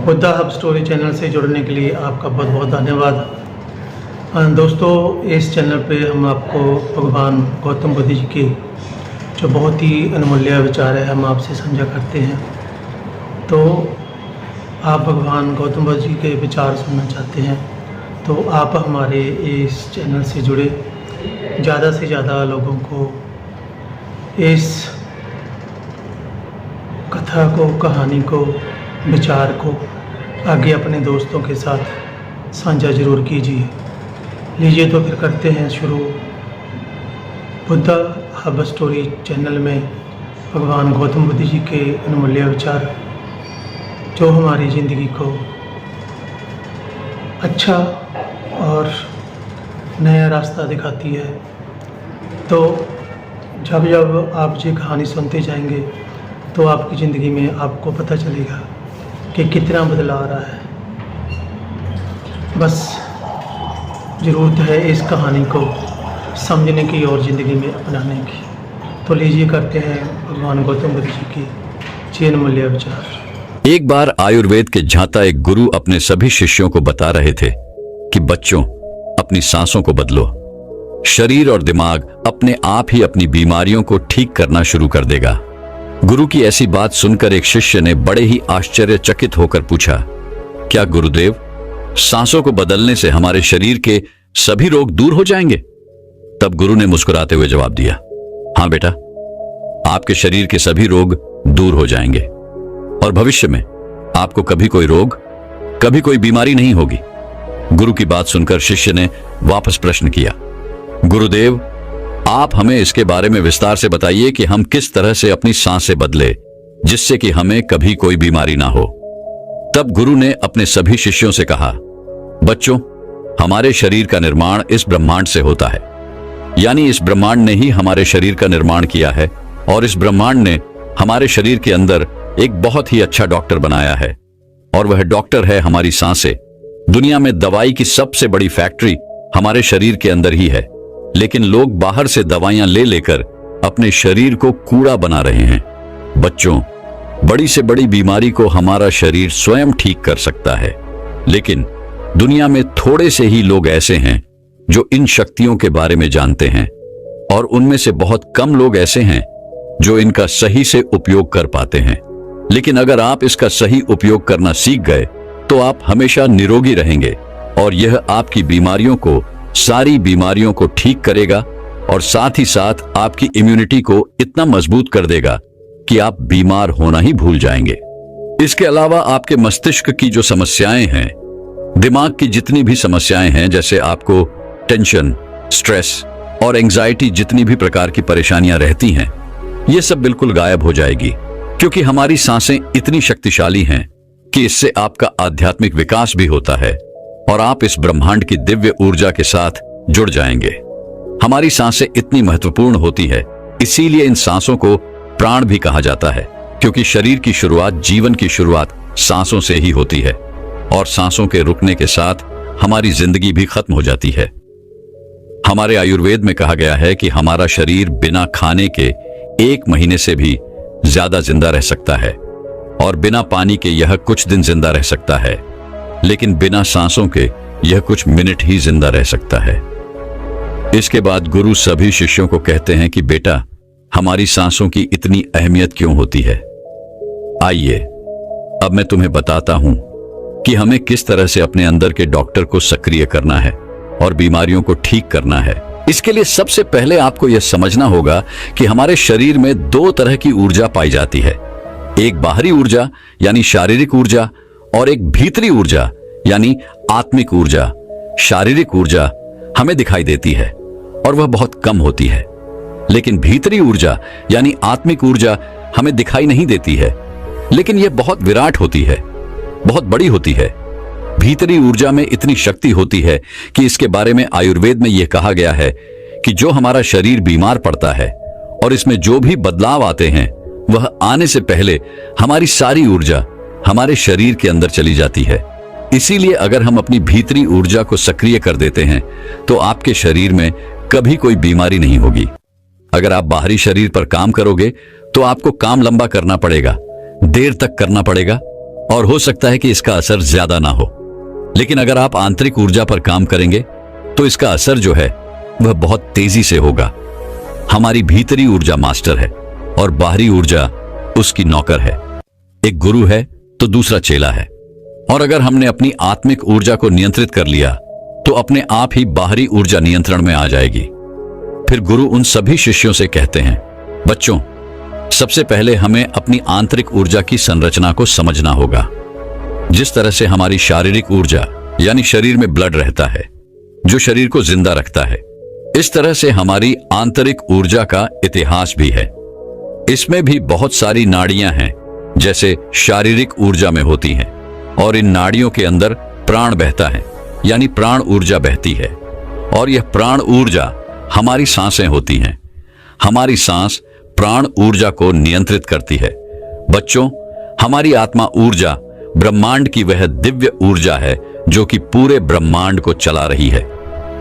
Buddha hub story channel से जुड़ने के लिए आपका बहुत बहुत धन्यवाद। दोस्तों, इस चैनल पे हम आपको भगवान गौतम बुद्ध जी के जो बहुत ही अनमूल्य विचार है हम आपसे साझा करते हैं। तो आप भगवान गौतम बुद्ध जी के विचार सुनना चाहते हैं तो आप हमारे इस चैनल से जुड़े, ज़्यादा से ज़्यादा लोगों को इस कथा को, कहानी को, विचार को आगे अपने दोस्तों के साथ साझा ज़रूर कीजिए। लीजिए तो फिर करते हैं शुरू। बुद्धा हब स्टोरी चैनल में भगवान गौतम बुद्ध जी के अनमूल्य विचार जो हमारी ज़िंदगी को अच्छा और नया रास्ता दिखाती है। तो जब जब आप ये कहानी सुनते जाएंगे तो आपकी ज़िंदगी में आपको पता चलेगा कि कितना बदलाव आ रहा है। बस ज़रूरत है इस कहानी को समझने की और ज़िंदगी में अपनाने की। तो लीजिए करते हैं भगवान गौतम बुद्ध जी की जीवन मूल्य विचार। एक बार आयुर्वेद के झांता एक गुरु अपने सभी शिष्यों को बता रहे थे कि बच्चों, अपनी सांसों को बदलो। शरीर और दिमाग अपने आप ही अपनी बीमारियों को ठीक करना शुरू कर देगा। गुरु की ऐसी बात सुनकर एक शिष्य ने बड़े ही आश्चर्यचकित होकर पूछा, क्या गुरुदेव, सांसों को बदलने से हमारे शरीर के सभी रोग दूर हो जाएंगे? तब गुरु ने मुस्कुराते हुए जवाब दिया, हाँ बेटा, आपके शरीर के सभी रोग दूर हो जाएंगे और भविष्य में आपको कभी कोई रोग, कभी कोई बीमारी नहीं होगी। गुरु की बात सुनकर शिष्य ने वापस प्रश्न किया, गुरुदेव, आप हमें इसके बारे में विस्तार से बताइए कि हम किस तरह से अपनी सांसें बदले जिससे कि हमें कभी कोई बीमारी ना हो। तब गुरु ने अपने सभी शिष्यों से कहा, बच्चों, हमारे शरीर का निर्माण इस ब्रह्मांड से होता है, यानी इस ब्रह्मांड ने ही हमारे शरीर का निर्माण किया है और इस ब्रह्मांड ने हमारे शरीर के अंदर एक बहुत ही अच्छा डॉक्टर बनाया है और वह डॉक्टर है हमारी सांसें। दुनिया में दवाई की सबसे बड़ी फैक्ट्री हमारे शरीर के अंदर ही है, लेकिन लोग बाहर से दवाइयां ले लेकर अपने शरीर को कूड़ा बना रहे हैं। बच्चों, बड़ी से बड़ी बीमारी को हमारा शरीर स्वयं ठीक कर सकता है, लेकिन दुनिया में थोड़े से ही लोग ऐसे हैं जो इन शक्तियों के बारे में जानते हैं और उनमें से बहुत कम लोग ऐसे हैं जो इनका सही से उपयोग कर पाते हैं। लेकिन अगर आप इसका सही उपयोग करना सीख गए तो आप हमेशा निरोगी रहेंगे और यह आपकी बीमारियों को, सारी बीमारियों को ठीक करेगा और साथ ही साथ आपकी इम्यूनिटी को इतना मजबूत कर देगा कि आप बीमार होना ही भूल जाएंगे। इसके अलावा आपके मस्तिष्क की जो समस्याएं हैं, दिमाग की जितनी भी समस्याएं हैं, जैसे आपको टेंशन, स्ट्रेस और एंजाइटी, जितनी भी प्रकार की परेशानियां रहती हैं, ये सब बिल्कुल गायब हो जाएगी, क्योंकि हमारी सांसें इतनी शक्तिशाली हैं कि इससे आपका आध्यात्मिक विकास भी होता है और आप इस ब्रह्मांड की दिव्य ऊर्जा के साथ जुड़ जाएंगे। हमारी सांसें इतनी महत्वपूर्ण होती है, इसीलिए इन सांसों को प्राण भी कहा जाता है, क्योंकि शरीर की शुरुआत, जीवन की शुरुआत सांसों से ही होती है और सांसों के रुकने के साथ हमारी जिंदगी भी खत्म हो जाती है। हमारे आयुर्वेद में कहा गया है कि हमारा शरीर बिना खाने के 1 महीने से भी ज्यादा जिंदा रह सकता है और बिना पानी के यह कुछ दिन जिंदा रह सकता है, लेकिन बिना सांसों के यह कुछ मिनट ही जिंदा रह सकता है। इसके बाद गुरु सभी शिष्यों को कहते हैं कि बेटा, हमारी सांसों की इतनी अहमियत क्यों होती है? आइए अब मैं तुम्हें बताता हूं कि हमें किस तरह से अपने अंदर के डॉक्टर को सक्रिय करना है और बीमारियों को ठीक करना है। इसके लिए सबसे पहले आपको यह समझना होगा कि हमारे शरीर में 2 तरह की ऊर्जा पाई जाती है, एक बाहरी ऊर्जा यानी शारीरिक ऊर्जा और एक भीतरी ऊर्जा यानी आत्मिक ऊर्जा। शारीरिक ऊर्जा हमें दिखाई देती है और वह बहुत कम होती है, लेकिन भीतरी ऊर्जा यानी आत्मिक ऊर्जा हमें दिखाई नहीं देती है, लेकिन यह बहुत विराट होती है, बहुत बड़ी होती है। भीतरी ऊर्जा में इतनी शक्ति होती है कि इसके बारे में आयुर्वेद में यह कहा गया है कि जो हमारा शरीर बीमार पड़ता है और इसमें जो भी बदलाव आते हैं, वह आने से पहले हमारी सारी ऊर्जा हमारे शरीर के अंदर चली जाती है। इसीलिए अगर हम अपनी भीतरी ऊर्जा को सक्रिय कर देते हैं तो आपके शरीर में कभी कोई बीमारी नहीं होगी। अगर आप बाहरी शरीर पर काम करोगे तो आपको काम लंबा करना पड़ेगा, देर तक करना पड़ेगा और हो सकता है कि इसका असर ज्यादा ना हो, लेकिन अगर आप आंतरिक ऊर्जा पर काम करेंगे तो इसका असर जो है वह बहुत तेजी से होगा। हमारी भीतरी ऊर्जा मास्टर है और बाहरी ऊर्जा उसकी नौकर है। एक गुरु है तो दूसरा चेला है, और अगर हमने अपनी आत्मिक ऊर्जा को नियंत्रित कर लिया तो अपने आप ही बाहरी ऊर्जा नियंत्रण में आ जाएगी। फिर गुरु उन सभी शिष्यों से कहते हैं, बच्चों, सबसे पहले हमें अपनी आंतरिक ऊर्जा की संरचना को समझना होगा। जिस तरह से हमारी शारीरिक ऊर्जा यानी शरीर में ब्लड रहता है जो शरीर को जिंदा रखता है, इस तरह से हमारी आंतरिक ऊर्जा का इतिहास भी है। इसमें भी बहुत सारी नाड़ियां हैं जैसे शारीरिक ऊर्जा में होती हैं, और इन नाड़ियों के अंदर प्राण बहता है यानी प्राण ऊर्जा बहती है, और यह प्राण ऊर्जा हमारी सांसें होती हैं। हमारी सांस प्राण ऊर्जा को नियंत्रित करती है। बच्चों, हमारी आत्मा ऊर्जा ब्रह्मांड की वह दिव्य ऊर्जा है जो कि पूरे ब्रह्मांड को चला रही है,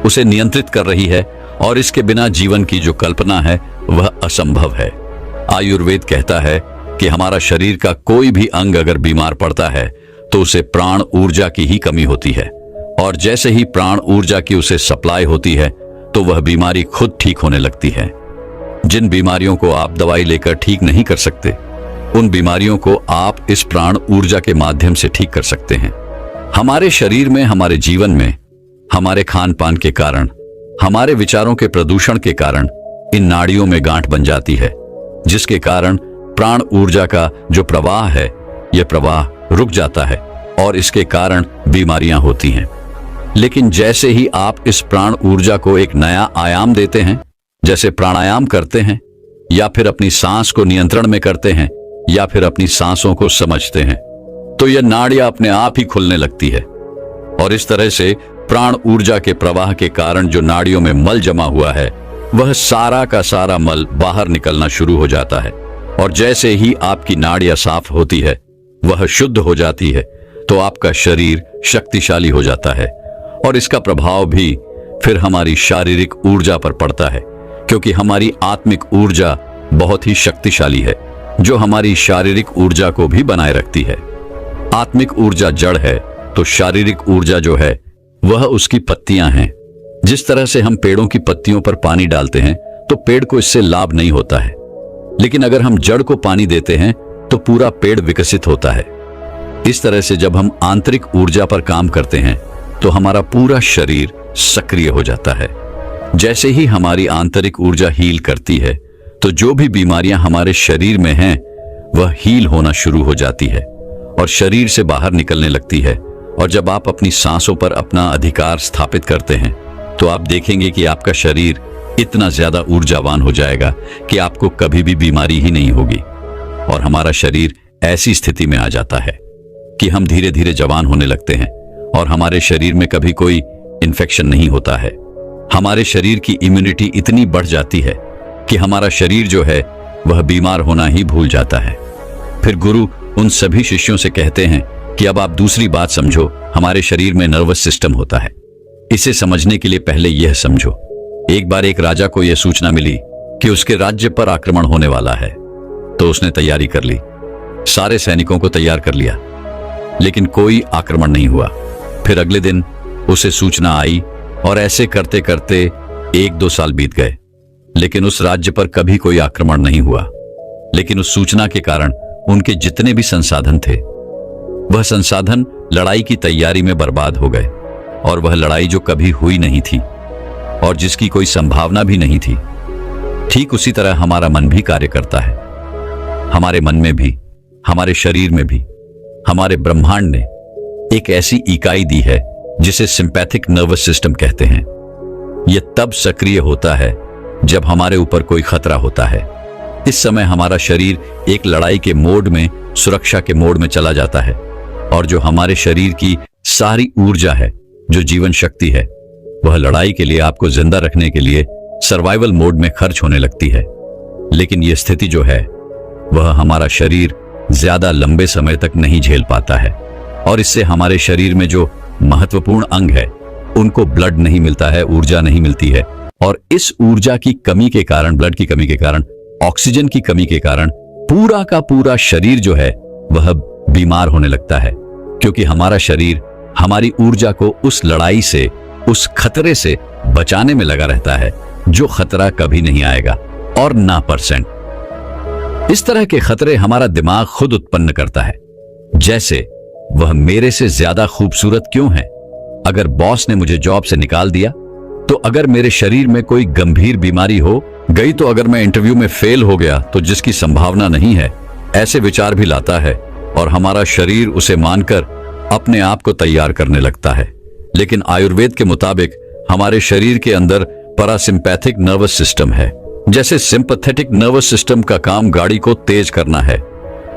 उसे नियंत्रित कर रही है, और इसके बिना जीवन की जो कल्पना है वह असंभव है। आयुर्वेद कहता है कि हमारा शरीर का कोई भी अंग अगर बीमार पड़ता है तो उसे प्राण ऊर्जा की ही कमी होती है, और जैसे ही प्राण ऊर्जा की उसे सप्लाई होती है तो वह बीमारी खुद ठीक होने लगती है। जिन बीमारियों को आप दवाई लेकर ठीक नहीं कर सकते, उन बीमारियों को आप इस प्राण ऊर्जा के माध्यम से ठीक कर सकते हैं। हमारे शरीर में, हमारे जीवन में, हमारे खान पान के कारण, हमारे विचारों के प्रदूषण के कारण इन नाड़ियों में गांठ बन जाती है, जिसके कारण प्राण ऊर्जा का जो प्रवाह है यह प्रवाह रुक जाता है, और इसके कारण बीमारियां होती हैं। लेकिन जैसे ही आप इस प्राण ऊर्जा को एक नया आयाम देते हैं, जैसे प्राणायाम करते हैं, या फिर अपनी सांस को नियंत्रण में करते हैं, या फिर अपनी सांसों को समझते हैं, तो यह नाड़ियां अपने आप ही खुलने लगती है, और इस तरह से प्राण ऊर्जा के प्रवाह के कारण जो नाड़ियों में मल जमा हुआ है वह सारा का सारा मल बाहर निकलना शुरू हो जाता है। और जैसे ही आपकी नाड़ियां साफ होती है, वह शुद्ध हो जाती है, तो आपका शरीर शक्तिशाली हो जाता है, और इसका प्रभाव भी फिर हमारी शारीरिक ऊर्जा पर पड़ता है, क्योंकि हमारी आत्मिक ऊर्जा बहुत ही शक्तिशाली है जो हमारी शारीरिक ऊर्जा को भी बनाए रखती है। आत्मिक ऊर्जा जड़ है तो शारीरिक ऊर्जा जो है वह उसकी पत्तियां हैं। जिस तरह से हम पेड़ों की पत्तियों पर पानी डालते हैं तो पेड़ को इससे लाभ नहीं होता है, लेकिन अगर हम जड़ को पानी देते हैं तो पूरा पेड़ विकसित होता है। इस तरह से जब हम आंतरिक ऊर्जा पर काम करते हैं तो हमारा पूरा शरीर सक्रिय हो जाता है। जैसे ही हमारी आंतरिक ऊर्जा हील करती है तो जो भी बीमारियां हमारे शरीर में हैं वह हील होना शुरू हो जाती है और शरीर से बाहर निकलने लगती है। और जब आप अपनी सांसों पर अपना अधिकार स्थापित करते हैं तो आप देखेंगे कि आपका शरीर इतना ज्यादा ऊर्जावान हो जाएगा कि आपको कभी भी बीमारी ही नहीं होगी, और हमारा शरीर ऐसी स्थिति में आ जाता है कि हम धीरे धीरे जवान होने लगते हैं और हमारे शरीर में कभी कोई इन्फेक्शन नहीं होता है। हमारे शरीर की इम्यूनिटी इतनी बढ़ जाती है कि हमारा शरीर जो है वह बीमार होना ही भूल जाता है। फिर गुरु उन सभी शिष्यों से कहते हैं कि अब आप दूसरी बात समझो, हमारे शरीर में नर्वस सिस्टम होता है। इसे समझने के लिए पहले यह समझो, एक बार एक राजा को यह सूचना मिली कि उसके राज्य पर आक्रमण होने वाला है, तो उसने तैयारी कर ली, सारे सैनिकों को तैयार कर लिया, लेकिन कोई आक्रमण नहीं हुआ। फिर अगले दिन उसे सूचना आई और ऐसे करते करते 1-2 साल बीत गए, लेकिन उस राज्य पर कभी कोई आक्रमण नहीं हुआ। लेकिन उस सूचना के कारण उनके जितने भी संसाधन थे वह संसाधन लड़ाई की तैयारी में बर्बाद हो गए, और वह लड़ाई जो कभी हुई नहीं थी और जिसकी कोई संभावना भी नहीं थी। ठीक उसी तरह हमारा मन भी कार्य करता है। हमारे मन में भी, हमारे शरीर में भी हमारे ब्रह्मांड ने एक ऐसी इकाई दी है जिसे सिंपैथिक नर्वस सिस्टम कहते हैं। यह तब सक्रिय होता है जब हमारे ऊपर कोई खतरा होता है। इस समय हमारा शरीर एक लड़ाई के मोड में, सुरक्षा के मोड में चला जाता है, और जो हमारे शरीर की सारी ऊर्जा है, जो जीवन शक्ति है, वह लड़ाई के लिए, आपको जिंदा रखने के लिए सर्वाइवल मोड में खर्च होने लगती है। लेकिन यह स्थिति जो है वह हमारा शरीर ज्यादा लंबे समय तक नहीं झेल पाता है, और इससे हमारे शरीर में जो महत्वपूर्ण अंग है उनको ब्लड नहीं मिलता है, ऊर्जा नहीं मिलती है, और इस ऊर्जा की कमी के कारण, ब्लड की कमी के कारण, ऑक्सीजन की कमी के कारण पूरा का पूरा शरीर जो है वह बीमार होने लगता है, क्योंकि हमारा शरीर हमारी ऊर्जा को उस लड़ाई से, उस खतरे से बचाने में लगा रहता है जो खतरा कभी नहीं आएगा, और ना %। इस तरह के खतरे हमारा दिमाग खुद उत्पन्न करता है, जैसे वह मेरे से ज्यादा खूबसूरत क्यों है, अगर बॉस ने मुझे जॉब से निकाल दिया तो, अगर मेरे शरीर में कोई गंभीर बीमारी हो गई तो, अगर मैं इंटरव्यू में फेल हो गया तो जिसकी संभावना नहीं है, ऐसे विचार भी लाता है और हमारा शरीर उसे मानकर अपने आप को तैयार करने लगता है। लेकिन आयुर्वेद के मुताबिक हमारे शरीर के अंदर पैरासिम्पैथिक नर्वस सिस्टम है। जैसे सिंपैथेटिक नर्वस सिस्टम का काम गाड़ी को तेज करना है,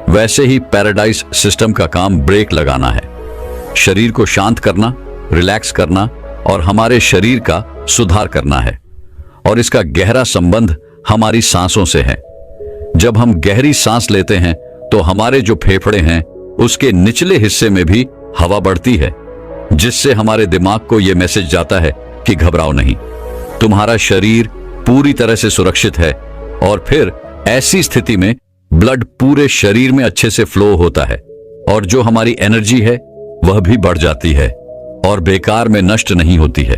वैसे ही पैराडाइज सिस्टम का काम ब्रेक लगाना है, शरीर को शांत करना, रिलैक्स करना और हमारे शरीर का सुधार करना है। और इसका गहरा संबंध हमारी सांसों से है। जब हम गहरी सांस लेते हैं तो हमारे जो फेफड़े हैं उसके निचले हिस्से में भी हवा बढ़ती है, जिससे हमारे दिमाग को यह मैसेज जाता है कि घबराओ नहीं, तुम्हारा शरीर पूरी तरह से सुरक्षित है। और फिर ऐसी स्थिति में ब्लड पूरे शरीर में अच्छे से फ्लो होता है और जो हमारी एनर्जी है वह भी बढ़ जाती है और बेकार में नष्ट नहीं होती है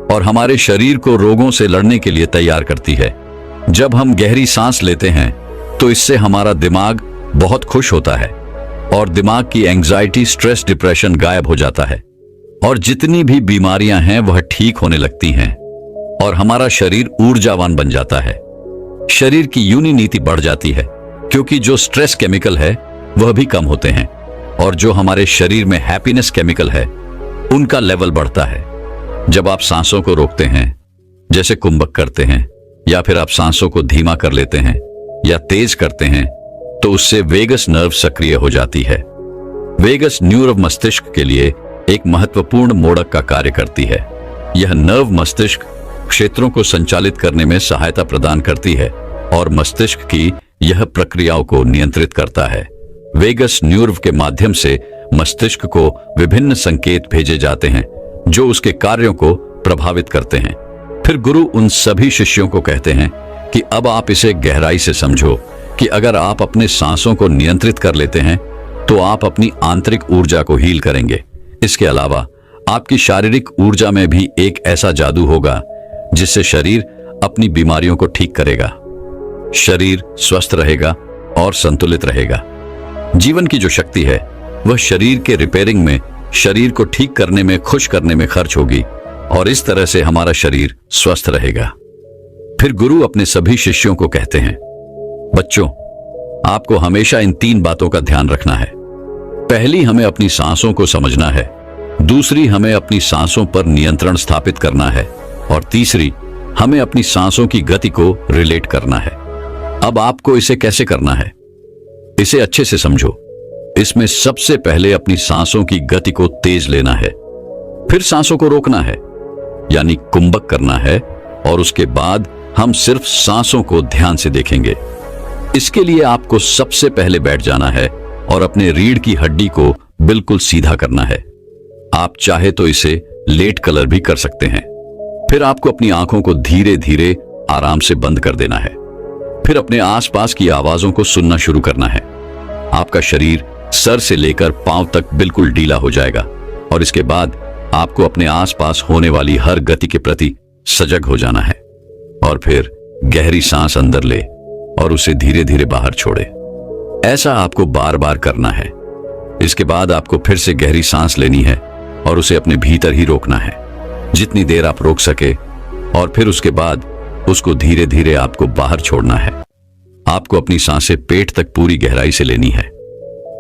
और हमारे शरीर को रोगों से लड़ने के लिए तैयार करती है। जब हम गहरी सांस लेते हैं तो इससे हमारा दिमाग बहुत खुश होता है और दिमाग की एंजाइटी, स्ट्रेस, डिप्रेशन गायब हो जाता है और जितनी भी बीमारियां हैं वह ठीक होने लगती हैं और हमारा शरीर ऊर्जावान बन जाता है। शरीर की यूनिटी बढ़ जाती है क्योंकि जो स्ट्रेस केमिकल है वह भी कम होते हैं और जो हमारे शरीर में हैप्पीनेस केमिकल है उनका लेवल बढ़ता है। जब आप सांसों को रोकते हैं, जैसे कुंभक करते हैं, या फिर आप सांसों को धीमा कर लेते हैं या तेज करते हैं, तो उससे वेगस नर्व सक्रिय हो जाती है। वेगस न्यूरॉन मस्तिष्क के लिए एक महत्वपूर्ण मोड़क का कार्य करती है। यह नर्व मस्तिष्क क्षेत्रों को संचालित करने में सहायता प्रदान करती है और मस्तिष्क की यह प्रक्रियाओं को नियंत्रित करता है। वेगस न्यूरॉन के माध्यम से मस्तिष्क को विभिन्न संकेत भेजे जाते हैं जो उसके कार्यों को प्रभावित करते हैं। फिर गुरु उन सभी शिष्यों को कहते हैं कि अब आप इसे गहराई से समझो कि अगर आप अपने सांसों को नियंत्रित कर लेते हैं तो आप अपनी आंतरिक ऊर्जा को हील करेंगे। इसके अलावा आपकी शारीरिक ऊर्जा में भी एक ऐसा जादू होगा जिससे शरीर अपनी बीमारियों को ठीक करेगा, शरीर स्वस्थ रहेगा और संतुलित रहेगा। जीवन की जो शक्ति है वह शरीर के रिपेयरिंग में, शरीर को ठीक करने में, खुश करने में खर्च होगी और इस तरह से हमारा शरीर स्वस्थ रहेगा। फिर गुरु अपने सभी शिष्यों को कहते हैं, बच्चों, आपको हमेशा इन 3 बातों का ध्यान रखना है। पहली, हमें अपनी सांसों को समझना है। दूसरी, हमें अपनी सांसों पर नियंत्रण स्थापित करना है और तीसरी, हमें अपनी सांसों की गति को रिलेट करना है। अब आपको इसे कैसे करना है, इसे अच्छे से समझो। इसमें सबसे पहले अपनी सांसों की गति को तेज लेना है, फिर सांसों को रोकना है यानी कुंभक करना है और उसके बाद हम सिर्फ सांसों को ध्यान से देखेंगे। इसके लिए आपको सबसे पहले बैठ जाना है और अपने रीढ़ की हड्डी को बिल्कुल सीधा करना है। आप चाहे तो इसे लेट कलर भी कर सकते हैं। फिर आपको अपनी आंखों को धीरे धीरे आराम से बंद कर देना है। फिर अपने आसपास की आवाजों को सुनना शुरू करना है। आपका शरीर सर से लेकर पांव तक बिल्कुल ढीला हो जाएगा और इसके बाद आपको अपने आसपास होने वाली हर गति के प्रति सजग हो जाना है और फिर गहरी सांस अंदर ले और उसे धीरे धीरे बाहर छोड़े। ऐसा आपको बार बार करना है। इसके बाद आपको फिर से गहरी सांस लेनी है और उसे अपने भीतर ही रोकना है, जितनी देर आप रोक सके, और फिर उसके बाद उसको धीरे धीरे आपको बाहर छोड़ना है। आपको अपनी सांसें पेट तक पूरी गहराई से लेनी है।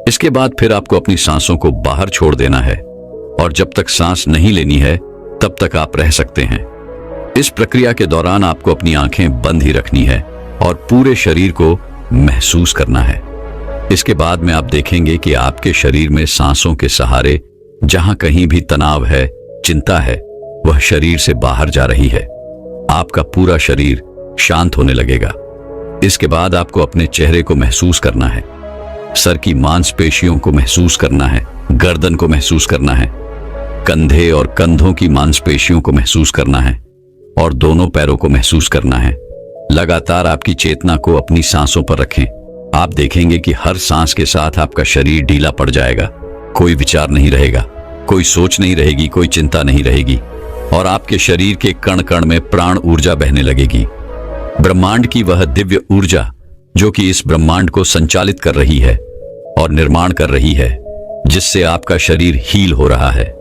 इसके बाद फिर आपको अपनी सांसों को बाहर छोड़ देना है और जब तक सांस नहीं लेनी है तब तक आप रह सकते हैं। इस प्रक्रिया के दौरान आपको अपनी आंखें बंद ही रखनी है और पूरे शरीर को महसूस करना है। इसके बाद में आप देखेंगे कि आपके शरीर में सांसों के सहारे जहां कहीं भी तनाव है, चिंता है, वह शरीर से बाहर जा रही है। आपका पूरा शरीर शांत होने लगेगा। इसके बाद आपको अपने चेहरे को महसूस करना है, सर की मांसपेशियों को महसूस करना है, गर्दन को महसूस करना है, कंधे और कंधों की मांसपेशियों को महसूस करना है और दोनों पैरों को महसूस करना है। लगातार आपकी चेतना को अपनी सांसों पर रखें। आप देखेंगे कि हर सांस के साथ आपका शरीर ढीला पड़ जाएगा। कोई विचार नहीं रहेगा, कोई सोच नहीं रहेगी, कोई चिंता नहीं रहेगी और आपके शरीर के कण कण में प्राण ऊर्जा बहने लगेगी। ब्रह्मांड की वह दिव्य ऊर्जा जो कि इस ब्रह्मांड को संचालित कर रही है और निर्माण कर रही है, जिससे आपका शरीर हील हो रहा है।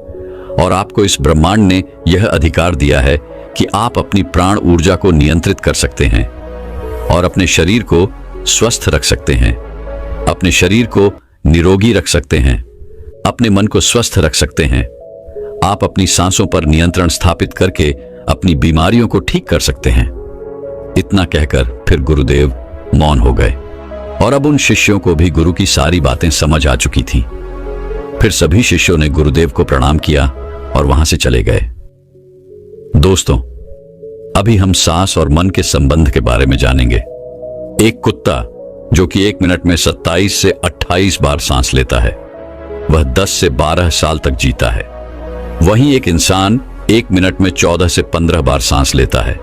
और आपको इस ब्रह्मांड ने यह अधिकार दिया है कि आप अपनी प्राण ऊर्जा को नियंत्रित कर सकते हैं और अपने शरीर को स्वस्थ रख सकते हैं, अपने शरीर को निरोगी रख सकते हैं, अपने मन को स्वस्थ रख सकते हैं। आप अपनी सांसों पर नियंत्रण स्थापित करके अपनी बीमारियों को ठीक कर सकते हैं। इतना कहकर फिर गुरुदेव मौन हो गए और अब उन शिष्यों को भी गुरु की सारी बातें समझ आ चुकी थीं। फिर सभी शिष्यों ने गुरुदेव को प्रणाम किया और वहां से चले गए। दोस्तों, अभी हम सांस और मन के संबंध के बारे में जानेंगे। एक कुत्ता जो कि 1 मिनट में 27 से 28 बार सांस लेता है, वह 10 से 12 साल तक जीता है। वहीं एक इंसान 1 मिनट में 14 से 15 बार सांस लेता है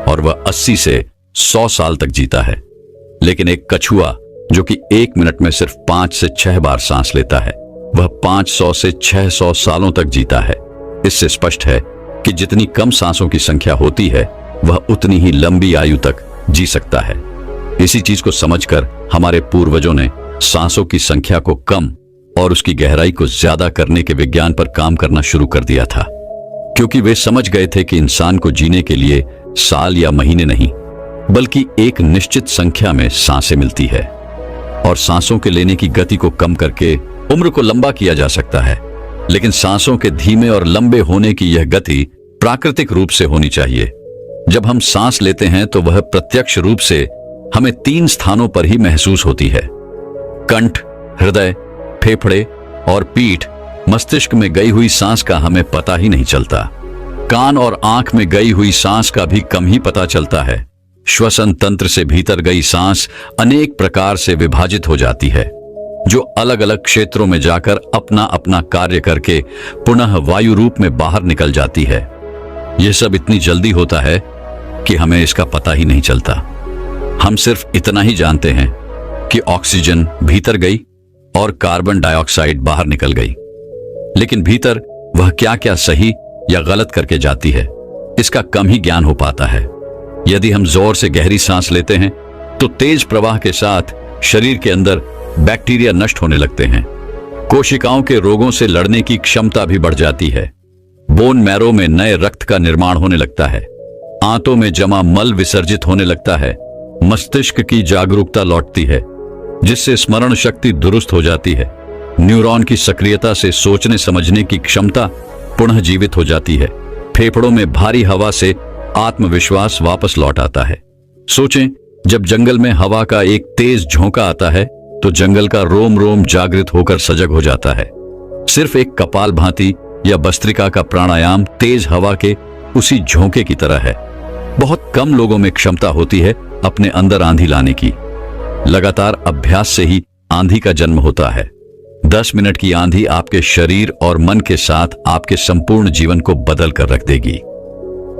और वह 80 से 100 साल तक जीता है। लेकिन एक कछुआ जो कि 1 मिनट में सिर्फ 5 से 6 बार सांस लेता है, वह 500 से 600 सालों तक जीता है। इससे स्पष्ट है कि जितनी कम सांसों की संख्या होती है, वह उतनी ही लंबी आयु तक जी सकता है। इसी चीज को समझकर हमारे पूर्वजों ने सांसों की संख्या को कम और उसकी गहराई को ज्यादा करने के विज्ञान पर काम करना शुरू कर दिया था, क्योंकि वे समझ गए थे कि इंसान को जीने के लिए साल या महीने नहीं, बल्कि एक निश्चित संख्या में सांसें मिलती है और सांसों के लेने की गति को कम करके उम्र को लंबा किया जा सकता है। लेकिन सांसों के धीमे और लंबे होने की यह गति प्राकृतिक रूप से होनी चाहिए। जब हम सांस लेते हैं तो वह प्रत्यक्ष रूप से हमें 3 स्थानों पर ही महसूस होती है: कंठ, हृदय, फेफड़े और पीठ। मस्तिष्क में गई हुई सांस का हमें पता ही नहीं चलता। कान और आंख में गई हुई सांस का भी कम ही पता चलता है। श्वसन तंत्र से भीतर गई सांस अनेक प्रकार से विभाजित हो जाती है, जो अलग अलग क्षेत्रों में जाकर अपना अपना कार्य करके पुनः वायु रूप में बाहर निकल जाती है। यह सब इतनी जल्दी होता है कि हमें इसका पता ही नहीं चलता। हम सिर्फ इतना ही जानते हैं कि ऑक्सीजन भीतर गई और कार्बन डाइऑक्साइड बाहर निकल गई, लेकिन भीतर वह क्या क्या सही या गलत करके जाती है, इसका कम ही ज्ञान हो पाता है। यदि हम जोर से गहरी सांस लेते हैं तो तेज प्रवाह के साथ शरीर के अंदर बैक्टीरिया नष्ट होने लगते हैं। कोशिकाओं के रोगों से लड़ने की क्षमता भी बढ़ जाती है। बोन मैरो में नए रक्त का निर्माण होने लगता है। आंतों में जमा मल विसर्जित होने लगता है। मस्तिष्क की जागरूकता लौटती है, जिससे स्मरण शक्ति दुरुस्त हो जाती है। न्यूरॉन की सक्रियता से सोचने समझने की क्षमता पुनः जीवित हो जाती है। फेफड़ों में भारी हवा से आत्मविश्वास वापस लौट आता है। सोचें, जब जंगल में हवा का एक तेज झोंका आता है तो जंगल का रोम रोम जागृत होकर सजग हो जाता है। सिर्फ एक कपाल भाती या भस्त्रिका का प्राणायाम तेज हवा के उसी झोंके की तरह है। बहुत कम लोगों में क्षमता होती है अपने अंदर आंधी लाने की। लगातार अभ्यास से ही आंधी का जन्म होता है। 10 मिनट की आंधी आपके शरीर और मन के साथ आपके संपूर्ण जीवन को बदल कर रख देगी।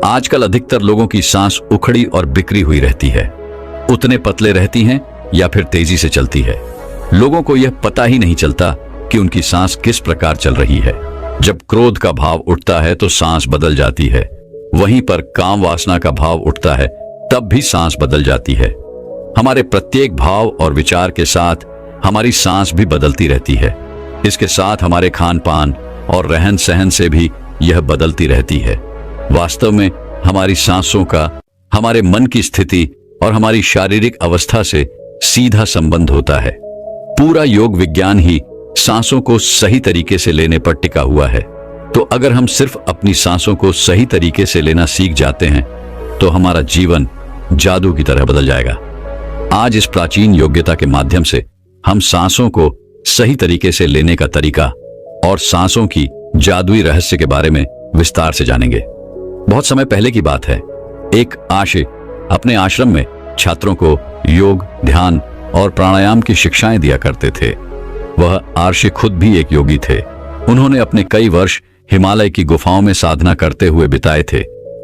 आजकल अधिकतर लोगों की सांस उखड़ी और बिखरी हुई रहती है। उतने पतले रहती हैं या फिर तेजी से चलती है। लोगों को यह पता ही नहीं चलता कि उनकी सांस किस प्रकार चल रही है। जब क्रोध का भाव उठता है तो सांस बदल जाती है। वहीं पर काम वासना का भाव उठता है तब भी सांस बदल जाती है। हमारे प्रत्येक भाव और विचार के साथ हमारी सांस भी बदलती रहती है। इसके साथ हमारे खान पान और रहन सहन से भी यह बदलती रहती है। वास्तव में हमारी सांसों का हमारे मन की स्थिति और हमारी शारीरिक अवस्था से सीधा संबंध होता है। पूरा योग विज्ञान ही सांसों को सही तरीके से लेने पर टिका हुआ है। तो अगर हम सिर्फ अपनी सांसों को सही तरीके से लेना सीख जाते हैं तो हमारा जीवन जादू की तरह बदल जाएगा। आज इस प्राचीन योग्यता के माध्यम से हम सांसों को सही तरीके से लेने का तरीका और सांसों की जादुई रहस्य के बारे में विस्तार से जानेंगे। बहुत समय पहले की बात है, एक आर्षि अपने आश्रम में छात्रों को योग, ध्यान और प्राणायाम की शिक्षाएं दिया करते थे। वह आर्षि खुद भी एक योगी थे। उन्होंने अपने कई वर्ष हिमालय की गुफाओं में साधना करते हुए बिताए थे,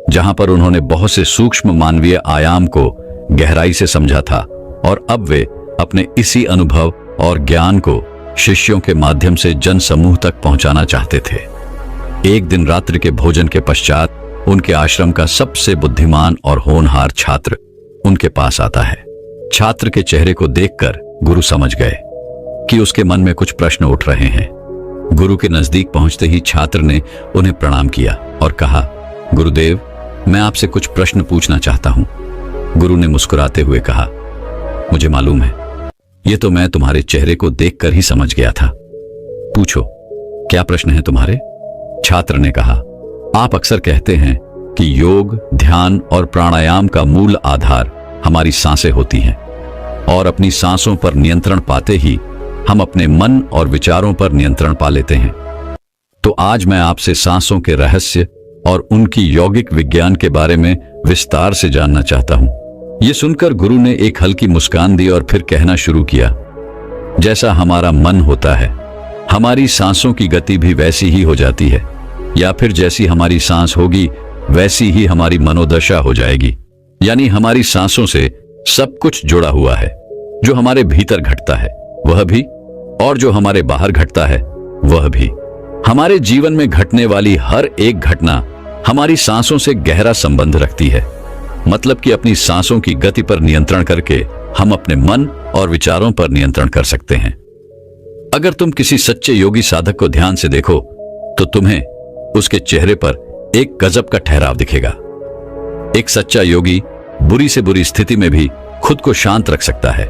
जहां पर उन्होंने बहुत से सूक्ष्म मानवीय आयाम को गहराई से समझा था और अब वे अपने इसी अनुभव और ज्ञान को शिष्यों के माध्यम से जन समूह तक पहुंचाना चाहते थे। एक दिन रात्रि के भोजन के पश्चात उनके आश्रम का सबसे बुद्धिमान और होनहार छात्र उनके पास आता है। छात्र के चेहरे को देखकर गुरु समझ गए कि उसके मन में कुछ प्रश्न उठ रहे हैं। गुरु के नजदीक पहुंचते ही छात्र ने उन्हें प्रणाम किया और कहा, गुरुदेव, मैं आपसे कुछ प्रश्न पूछना चाहता हूं। गुरु ने मुस्कुराते हुए कहा, मुझे मालूम है, ये तो मैं तुम्हारे चेहरे को देखकर ही समझ गया था। पूछो, क्या प्रश्न है तुम्हारे? छात्र ने कहा, आप अक्सर कहते हैं कि योग, ध्यान और प्राणायाम का मूल आधार हमारी सांसें होती हैं और अपनी सांसों पर नियंत्रण पाते ही हम अपने मन और विचारों पर नियंत्रण पा लेते हैं। तो आज मैं आपसे सांसों के रहस्य और उनकी यौगिक विज्ञान के बारे में विस्तार से जानना चाहता हूं। यह सुनकर गुरु ने एक हल्की मुस्कान दी और फिर कहना शुरू किया, जैसा हमारा मन होता है, हमारी सांसों की गति भी वैसी ही हो जाती है, या फिर जैसी हमारी सांस होगी वैसी ही हमारी मनोदशा हो जाएगी। यानी हमारी सांसों से सब कुछ जुड़ा हुआ है। जो हमारे भीतर घटता है वह भी, और जो हमारे बाहर घटता है वह भी। हमारे जीवन में घटने वाली हर एक घटना हमारी सांसों से गहरा संबंध रखती है। मतलब कि अपनी सांसों की गति पर नियंत्रण करके हम अपने मन और विचारों पर नियंत्रण कर सकते हैं। अगर तुम किसी सच्चे योगी साधक को ध्यान से देखो तो तुम्हें उसके चेहरे पर एक गजब का ठहराव दिखेगा। एक सच्चा योगी बुरी से बुरी स्थिति में भी खुद को शांत रख सकता है।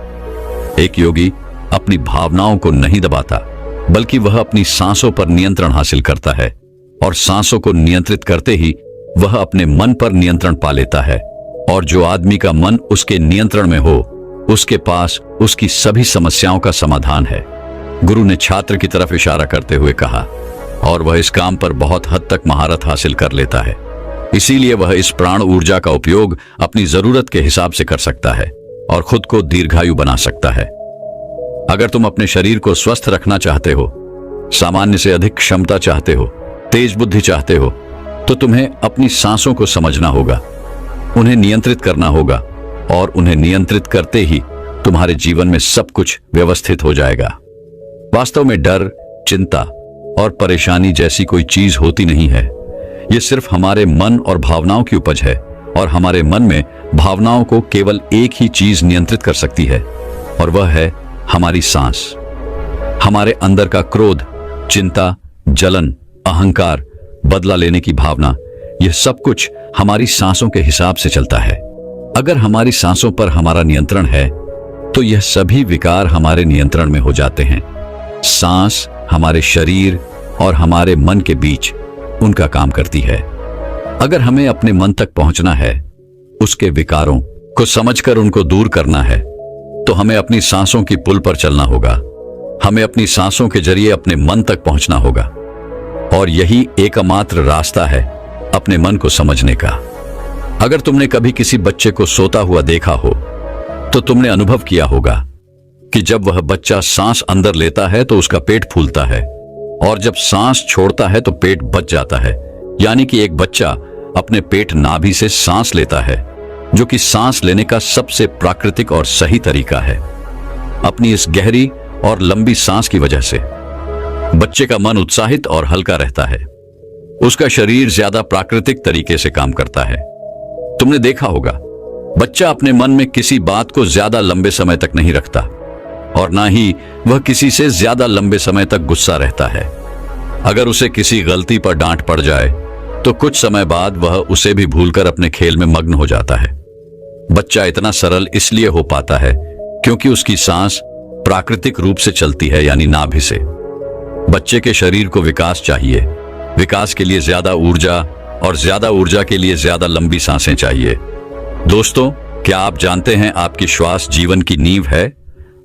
एक योगी अपनी भावनाओं को नहीं दबाता, बल्कि वह अपनी सांसों पर नियंत्रण हासिल करता है, और सांसों को नियंत्रित करते ही वह अपने मन पर नियंत्रण पा लेता है। और जो आदमी का मन उसके नियंत्रण में हो, उसके पास उसकी सभी समस्याओं का समाधान है। गुरु ने छात्र की तरफ इशारा करते हुए कहा, और वह इस काम पर बहुत हद तक महारत हासिल कर लेता है। इसीलिए वह इस प्राण ऊर्जा का उपयोग अपनी जरूरत के हिसाब से कर सकता है और खुद को दीर्घायु बना सकता है। अगर तुम अपने शरीर को स्वस्थ रखना चाहते हो, सामान्य से अधिक क्षमता चाहते हो, तेज बुद्धि चाहते हो, तो तुम्हें अपनी सांसों को समझना होगा, उन्हें नियंत्रित करना होगा, और उन्हें नियंत्रित करते ही तुम्हारे जीवन में सब कुछ व्यवस्थित हो जाएगा। वास्तव में डर, चिंता और परेशानी जैसी कोई चीज होती नहीं है। यह सिर्फ हमारे मन और भावनाओं की उपज है, और हमारे मन में भावनाओं को केवल एक ही चीज नियंत्रित कर सकती है, और वह है हमारी सांस। हमारे अंदर का क्रोध, चिंता, जलन, अहंकार, बदला लेने की भावना, यह सब कुछ हमारी सांसों के हिसाब से चलता है। अगर हमारी सांसों पर हमारा नियंत्रण है तो यह सभी विकार हमारे नियंत्रण में हो जाते हैं। सांस हमारे शरीर और हमारे मन के बीच उनका काम करती है। अगर हमें अपने मन तक पहुंचना है, उसके विकारों को समझकर उनको दूर करना है, तो हमें अपनी सांसों की पुल पर चलना होगा। हमें अपनी सांसों के जरिए अपने मन तक पहुंचना होगा, और यही एकमात्र रास्ता है अपने मन को समझने का। अगर तुमने कभी किसी बच्चे को सोता हुआ देखा हो, तो तुमने अनुभव किया होगा कि जब वह बच्चा सांस अंदर लेता है तो उसका पेट फूलता है, और जब सांस छोड़ता है तो पेट बच जाता है। यानी कि एक बच्चा अपने पेट नाभि से सांस लेता है, जो कि सांस लेने का सबसे प्राकृतिक और सही तरीका है। अपनी इस गहरी और लंबी सांस की वजह से बच्चे का मन उत्साहित और हल्का रहता है। उसका शरीर ज्यादा प्राकृतिक तरीके से काम करता है। तुमने देखा होगा, बच्चा अपने मन में किसी बात को ज्यादा लंबे समय तक नहीं रखता, और ना ही वह किसी से ज्यादा लंबे समय तक गुस्सा रहता है। अगर उसे किसी गलती पर डांट पड़ जाए तो कुछ समय बाद वह उसे भी भूलकर अपने खेल में मग्न हो जाता है। बच्चा इतना सरल इसलिए हो पाता है क्योंकि उसकी सांस प्राकृतिक रूप से चलती है, यानी नाभि से। बच्चे के शरीर को विकास चाहिए। विकास के लिए ज्यादा ऊर्जा, और ज्यादा ऊर्जा के लिए ज्यादा लंबी सांसें चाहिए। दोस्तों, क्या आप जानते हैं आपकी श्वास जीवन की नींव है?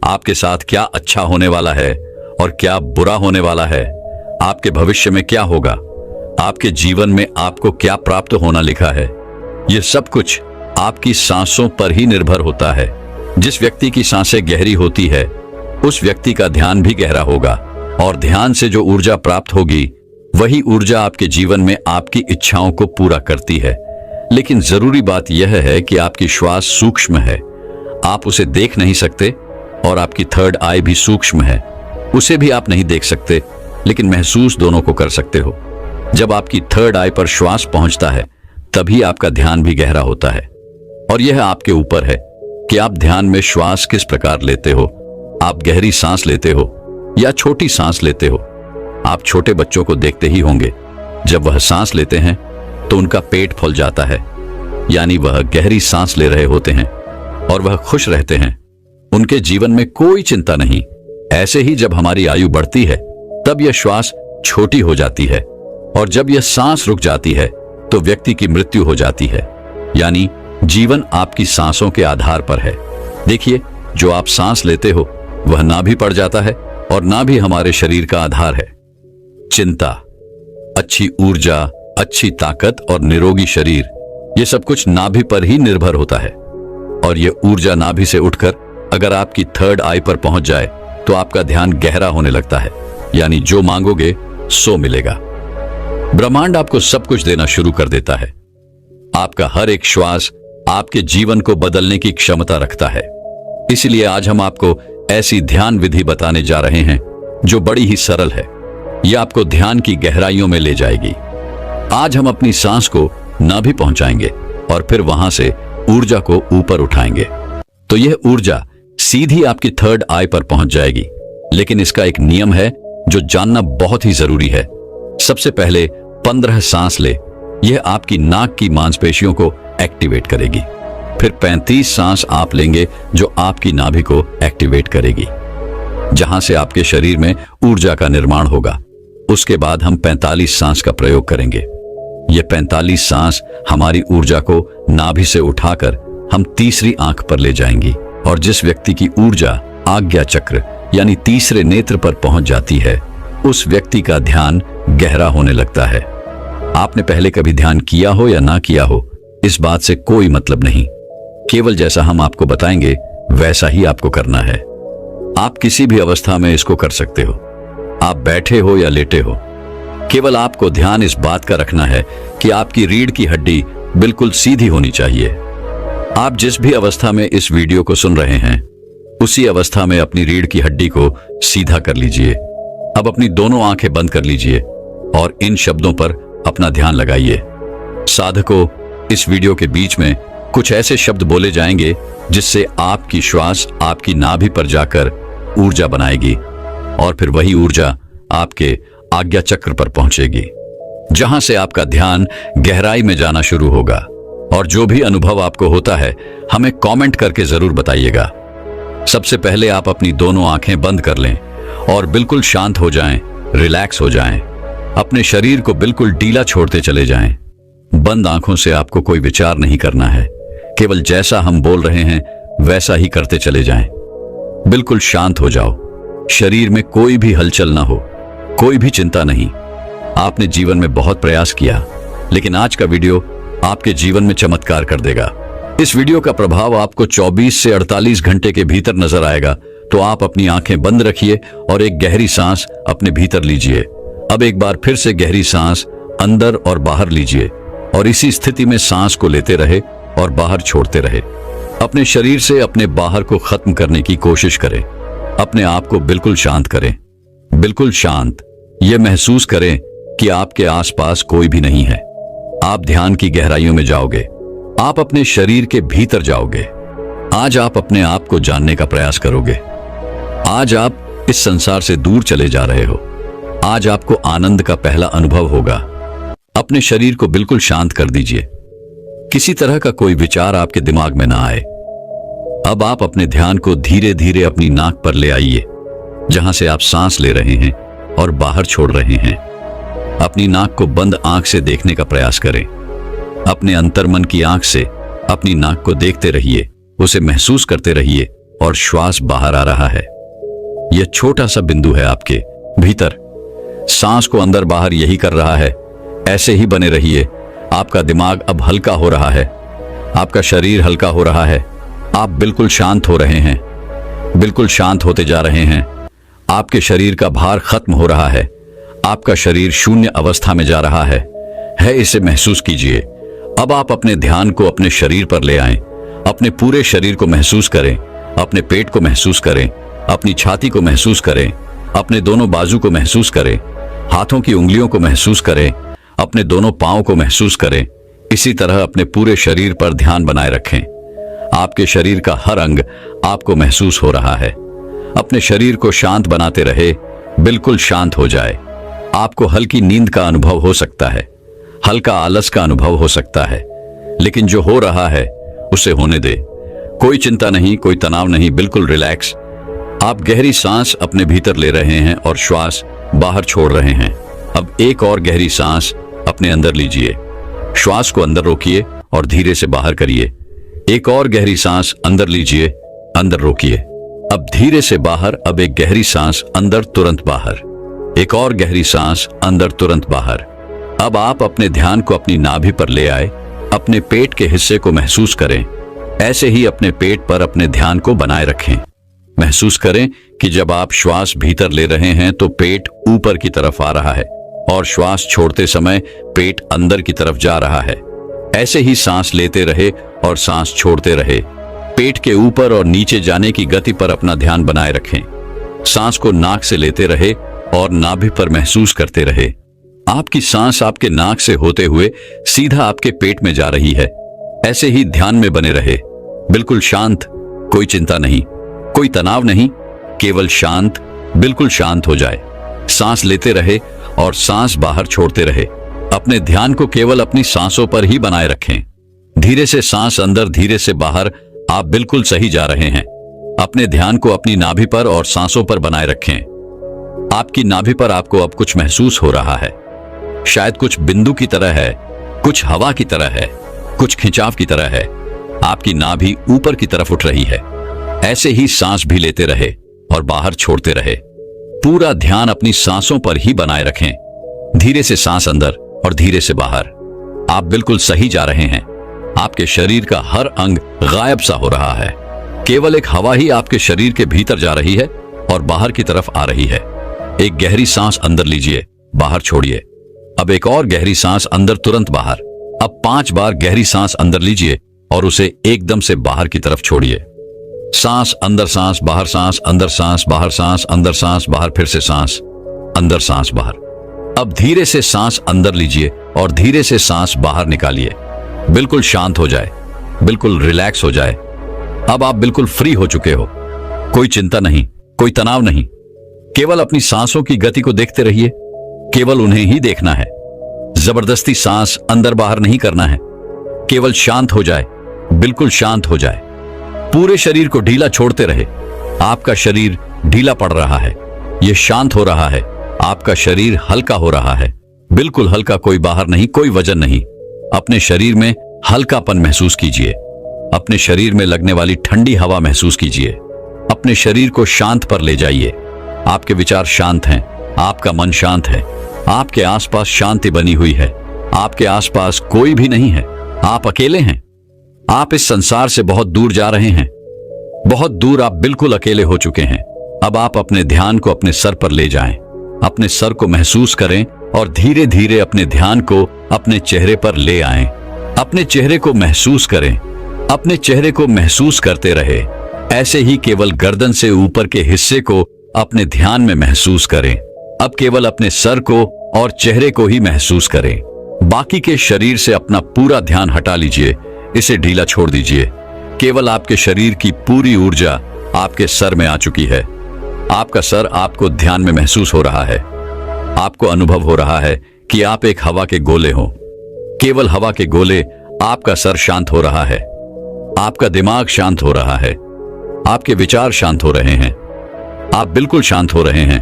आपके साथ क्या अच्छा होने वाला है और क्या बुरा होने वाला है, आपके भविष्य में क्या होगा, आपके जीवन में आपको क्या प्राप्त होना लिखा है, यह सब कुछ आपकी सांसों पर ही निर्भर होता है। जिस व्यक्ति की सांसें गहरी होती है, उस व्यक्ति का ध्यान भी गहरा होगा, और ध्यान से जो ऊर्जा प्राप्त होगी वही ऊर्जा आपके जीवन में आपकी इच्छाओं को पूरा करती है। लेकिन जरूरी बात यह है कि आपकी श्वास सूक्ष्म है, आप उसे देख नहीं सकते, और आपकी थर्ड आई भी सूक्ष्म है, उसे भी आप नहीं देख सकते, लेकिन महसूस दोनों को कर सकते हो। जब आपकी थर्ड आई पर श्वास पहुंचता है तभी आपका ध्यान भी गहरा होता है। और यह आपके ऊपर है कि आप ध्यान में श्वास किस प्रकार लेते हो। आप गहरी सांस लेते हो या छोटी सांस लेते हो। आप छोटे बच्चों को देखते ही होंगे, जब वह सांस लेते हैं तो उनका पेट फूल जाता है, यानी वह गहरी सांस ले रहे होते हैं और वह खुश रहते हैं। उनके जीवन में कोई चिंता नहीं। ऐसे ही जब हमारी आयु बढ़ती है तब यह श्वास छोटी हो जाती है, और जब यह सांस रुक जाती है तो व्यक्ति की मृत्यु हो जाती है। यानी जीवन आपकी सांसों के आधार पर है। देखिए, जो आप सांस लेते हो वह ना भी पड़ जाता है और ना भी हमारे शरीर का आधार है। चिंता, अच्छी ऊर्जा, अच्छी ताकत और निरोगी शरीर, ये सब कुछ नाभि पर ही निर्भर होता है। और ये ऊर्जा नाभि से उठकर अगर आपकी थर्ड आई पर पहुंच जाए तो आपका ध्यान गहरा होने लगता है, यानी जो मांगोगे सो मिलेगा। ब्रह्मांड आपको सब कुछ देना शुरू कर देता है। आपका हर एक श्वास आपके जीवन को बदलने की क्षमता रखता है। इसलिए आज हम आपको ऐसी ध्यान विधि बताने जा रहे हैं जो बड़ी ही सरल है। यह आपको ध्यान की गहराइयों में ले जाएगी। आज हम अपनी सांस को नाभि पहुंचाएंगे और फिर वहां से ऊर्जा को ऊपर उठाएंगे, तो यह ऊर्जा सीधी आपकी थर्ड आई पर पहुंच जाएगी। लेकिन इसका एक नियम है जो जानना बहुत ही जरूरी है। सबसे पहले 15 सांस ले, यह आपकी नाक की मांसपेशियों को एक्टिवेट करेगी। फिर 35 सांस आप लेंगे जो आपकी नाभि को एक्टिवेट करेगी, जहां से आपके शरीर में ऊर्जा का निर्माण होगा। उसके बाद हम 45 सांस का प्रयोग करेंगे। यह 45 सांस हमारी ऊर्जा को नाभि से उठाकर हम तीसरी आंख पर ले जाएंगी, और जिस व्यक्ति की ऊर्जा आज्ञा चक्र यानी तीसरे नेत्र पर पहुंच जाती है, उस व्यक्ति का ध्यान गहरा होने लगता है। आपने पहले कभी ध्यान किया हो या ना किया हो, इस बात से कोई मतलब नहीं। केवल जैसा हम आपको बताएंगे वैसा ही आपको करना है। आप किसी भी अवस्था में इसको कर सकते हो। आप बैठे हो या लेटे हो, केवल आपको ध्यान इस बात का रखना है कि आपकी रीढ़ की हड्डी बिल्कुल सीधी होनी चाहिए। आप जिस भी अवस्था में इस वीडियो को सुन रहे हैं, उसी अवस्था में अपनी रीढ़ की हड्डी को सीधा कर लीजिए। अब अपनी दोनों आंखें बंद कर लीजिए और इन शब्दों पर अपना ध्यान लगाइए। साधकों, इस वीडियो के बीच में कुछ ऐसे शब्द बोले जाएंगे जिससे आपकी श्वास आपकी नाभि पर जाकर ऊर्जा बनाएगी, और फिर वही ऊर्जा आपके आज्ञा चक्र पर पहुंचेगी, जहां से आपका ध्यान गहराई में जाना शुरू होगा। और जो भी अनुभव आपको होता है, हमें कमेंट करके जरूर बताइएगा। सबसे पहले आप अपनी दोनों आंखें बंद कर लें और बिल्कुल शांत हो जाएं, रिलैक्स हो जाएं। अपने शरीर को बिल्कुल ढीला छोड़ते चले जाएं। बंद आंखों से आपको कोई विचार नहीं करना है, केवल जैसा हम बोल रहे हैं वैसा ही करते चले जाएं। बिल्कुल शांत हो जाओ। शरीर में कोई भी हलचल ना हो, कोई भी चिंता नहीं। आपने जीवन में बहुत प्रयास किया, लेकिन आज का वीडियो आपके जीवन में चमत्कार कर देगा। इस वीडियो का प्रभाव आपको 24 से 48 घंटे के भीतर नजर आएगा। तो आप अपनी आंखें बंद रखिए और एक गहरी सांस अपने भीतर लीजिए। अब एक बार फिर से गहरी सांस अंदर और बाहर लीजिए, और इसी स्थिति में सांस को लेते रहे और बाहर छोड़ते रहे। अपने शरीर से अपने बाहर को खत्म करने की कोशिश करें। अपने आप को बिल्कुल शांत करें, बिल्कुल शांत। यह महसूस करें कि आपके आसपास कोई भी नहीं है। आप ध्यान की गहराइयों में जाओगे। आप अपने शरीर के भीतर जाओगे। आज आप अपने आप को जानने का प्रयास करोगे। आज आप इस संसार से दूर चले जा रहे हो। आज आपको आनंद का पहला अनुभव होगा। अपने शरीर को बिल्कुल शांत कर दीजिए। किसी तरह का कोई विचार आपके दिमाग में ना आए। अब आप अपने ध्यान को धीरे धीरे अपनी नाक पर ले आइए, जहां से आप सांस ले रहे हैं और बाहर छोड़ रहे हैं। अपनी नाक को बंद आंख से देखने का प्रयास करें। अपने अंतर्मन की आंख से अपनी नाक को देखते रहिए, उसे महसूस करते रहिए, और श्वास बाहर आ रहा है। यह छोटा सा बिंदु है आपके भीतर। सांस को अंदर बाहर यही कर रहा है। ऐसे ही बने रहिए। आपका दिमाग अब हल्का हो रहा है, आपका शरीर हल्का हो रहा है। आप बिल्कुल शांत हो रहे हैं, बिल्कुल शांत होते जा रहे हैं। आपके शरीर का भार खत्म हो रहा है। आपका शरीर शून्य अवस्था में जा रहा है। इसे महसूस कीजिए। अब आप अपने ध्यान को अपने शरीर पर ले आएं। अपने पूरे शरीर को महसूस करें। अपने पेट को महसूस करें, अपनी छाती को महसूस करें, अपने दोनों बाजू को महसूस करें, हाथों की उंगलियों को महसूस करें, अपने दोनों पांव को महसूस करें। इसी तरह अपने पूरे शरीर पर ध्यान बनाए रखें। आपके शरीर का हर अंग आपको महसूस हो रहा है। अपने शरीर को शांत बनाते रहे, बिल्कुल शांत हो जाए। आपको हल्की नींद का अनुभव हो सकता है, हल्का आलस का अनुभव हो सकता है, लेकिन जो हो रहा है उसे होने दे। कोई चिंता नहीं, कोई तनाव नहीं, बिल्कुल रिलैक्स। आप गहरी सांस अपने भीतर ले रहे हैं और श्वास बाहर छोड़ रहे हैं। अब एक और गहरी सांस अपने अंदर लीजिए। श्वास को अंदर रोकिए और धीरे से बाहर करिए। एक और गहरी सांस अंदर लीजिए, अंदर रोकिए। अब धीरे से बाहर। अब एक गहरी सांस अंदर, तुरंत बाहर। एक और गहरी सांस अंदर, तुरंत बाहर। अब आप अपने ध्यान को अपनी नाभि पर ले आए। अपने पेट के हिस्से को महसूस करें। ऐसे ही अपने पेट पर अपने ध्यान को बनाए रखें। महसूस करें कि जब आप श्वास भीतर ले रहे हैं तो पेट ऊपर की तरफ आ रहा है और श्वास छोड़ते समय पेट अंदर की तरफ जा रहा है। ऐसे ही सांस लेते रहे और सांस छोड़ते रहे। पेट के ऊपर और नीचे जाने की गति पर अपना ध्यान बनाए रखें। सांस को नाक से लेते रहे और नाभि पर महसूस करते रहे। आपकी सांस आपके नाक से होते हुए सीधा आपके पेट में जा रही है। ऐसे ही ध्यान में बने रहे, बिल्कुल शांत। कोई चिंता नहीं, कोई तनाव नहीं, केवल शांत, बिल्कुल शांत हो जाए। सांस लेते रहे और सांस बाहर छोड़ते रहे। अपने ध्यान को केवल अपनी सांसों पर ही बनाए रखें। धीरे से सांस अंदर, धीरे से बाहर। आप बिल्कुल सही जा रहे हैं। अपने ध्यान को अपनी नाभि पर और सांसों पर बनाए रखें। आपकी नाभि पर आपको अब कुछ महसूस हो रहा है। शायद कुछ बिंदु की तरह है, कुछ हवा की तरह है, कुछ खिंचाव की तरह है। आपकी नाभि ऊपर की तरफ उठ रही है। ऐसे ही सांस भी लेते रहे और बाहर छोड़ते रहे। पूरा ध्यान अपनी सांसों पर ही बनाए रखें। धीरे से सांस अंदर और धीरे से बाहर। आप बिल्कुल सही जा रहे हैं। आपके शरीर का हर अंग गायब सा हो रहा है। केवल एक हवा ही आपके शरीर के भीतर जा रही है और बाहर की तरफ आ रही है। एक गहरी सांस अंदर लीजिए, बाहर छोड़िए। अब एक और गहरी सांस अंदर, तुरंत बाहर। अब 5 बार गहरी सांस अंदर लीजिए और उसे एकदम से बाहर की तरफ छोड़िए। सांस अंदर, सांस बाहर, सांस अंदर, सांस बाहर, सांस अंदर, सांस बाहर, फिर से सांस अंदर, सांस बाहर। अब धीरे से सांस अंदर लीजिए और धीरे से सांस बाहर निकालिए। बिल्कुल शांत हो जाए, बिल्कुल रिलैक्स हो जाए। अब आप बिल्कुल फ्री हो चुके हो। कोई चिंता नहीं, कोई तनाव नहीं। केवल अपनी सांसों की गति को देखते रहिए। केवल उन्हें ही देखना है। जबरदस्ती सांस अंदर बाहर नहीं करना है। केवल शांत हो जाए, बिल्कुल शांत हो जाए। पूरे शरीर को ढीला छोड़ते रहे। आपका शरीर ढीला पड़ रहा है, यह शांत हो रहा है। आपका शरीर हल्का हो रहा है, बिल्कुल हल्का, कोई बाहर नहीं, कोई वजन नहीं। अपने शरीर में हल्कापन महसूस कीजिए। अपने शरीर में लगने वाली ठंडी हवा महसूस कीजिए। अपने शरीर को शांत पर ले जाइए। आपके विचार शांत हैं, आपका मन शांत है, आपके आसपास शांति बनी हुई है। आपके आसपास कोई भी नहीं है, आप अकेले हैं। आप इस संसार से बहुत दूर जा रहे हैं, बहुत दूर। आप बिल्कुल अकेले हो चुके हैं। अब आप अपने ध्यान को अपने सर पर ले जाएं। अपने सर को महसूस करें और धीरे धीरे अपने ध्यान को अपने चेहरे पर ले आएं। अपने चेहरे को महसूस करें। अपने चेहरे को महसूस करते रहे। ऐसे ही केवल गर्दन से ऊपर के हिस्से को अपने ध्यान में महसूस करें। अब केवल अपने सर को और चेहरे को ही महसूस करें। बाकी के शरीर से अपना पूरा ध्यान हटा लीजिए, इसे ढीला छोड़ दीजिए। केवल आपके शरीर की पूरी ऊर्जा आपके सर में आ चुकी है। आपका सर आपको ध्यान में महसूस हो रहा है। आपको अनुभव हो रहा है कि आप एक हवा के गोले हो। केवल हवा के गोले। आपका सर शांत हो रहा है, आपका दिमाग शांत हो रहा है, आपके विचार शांत हो रहे हैं। आप बिल्कुल शांत हो रहे हैं।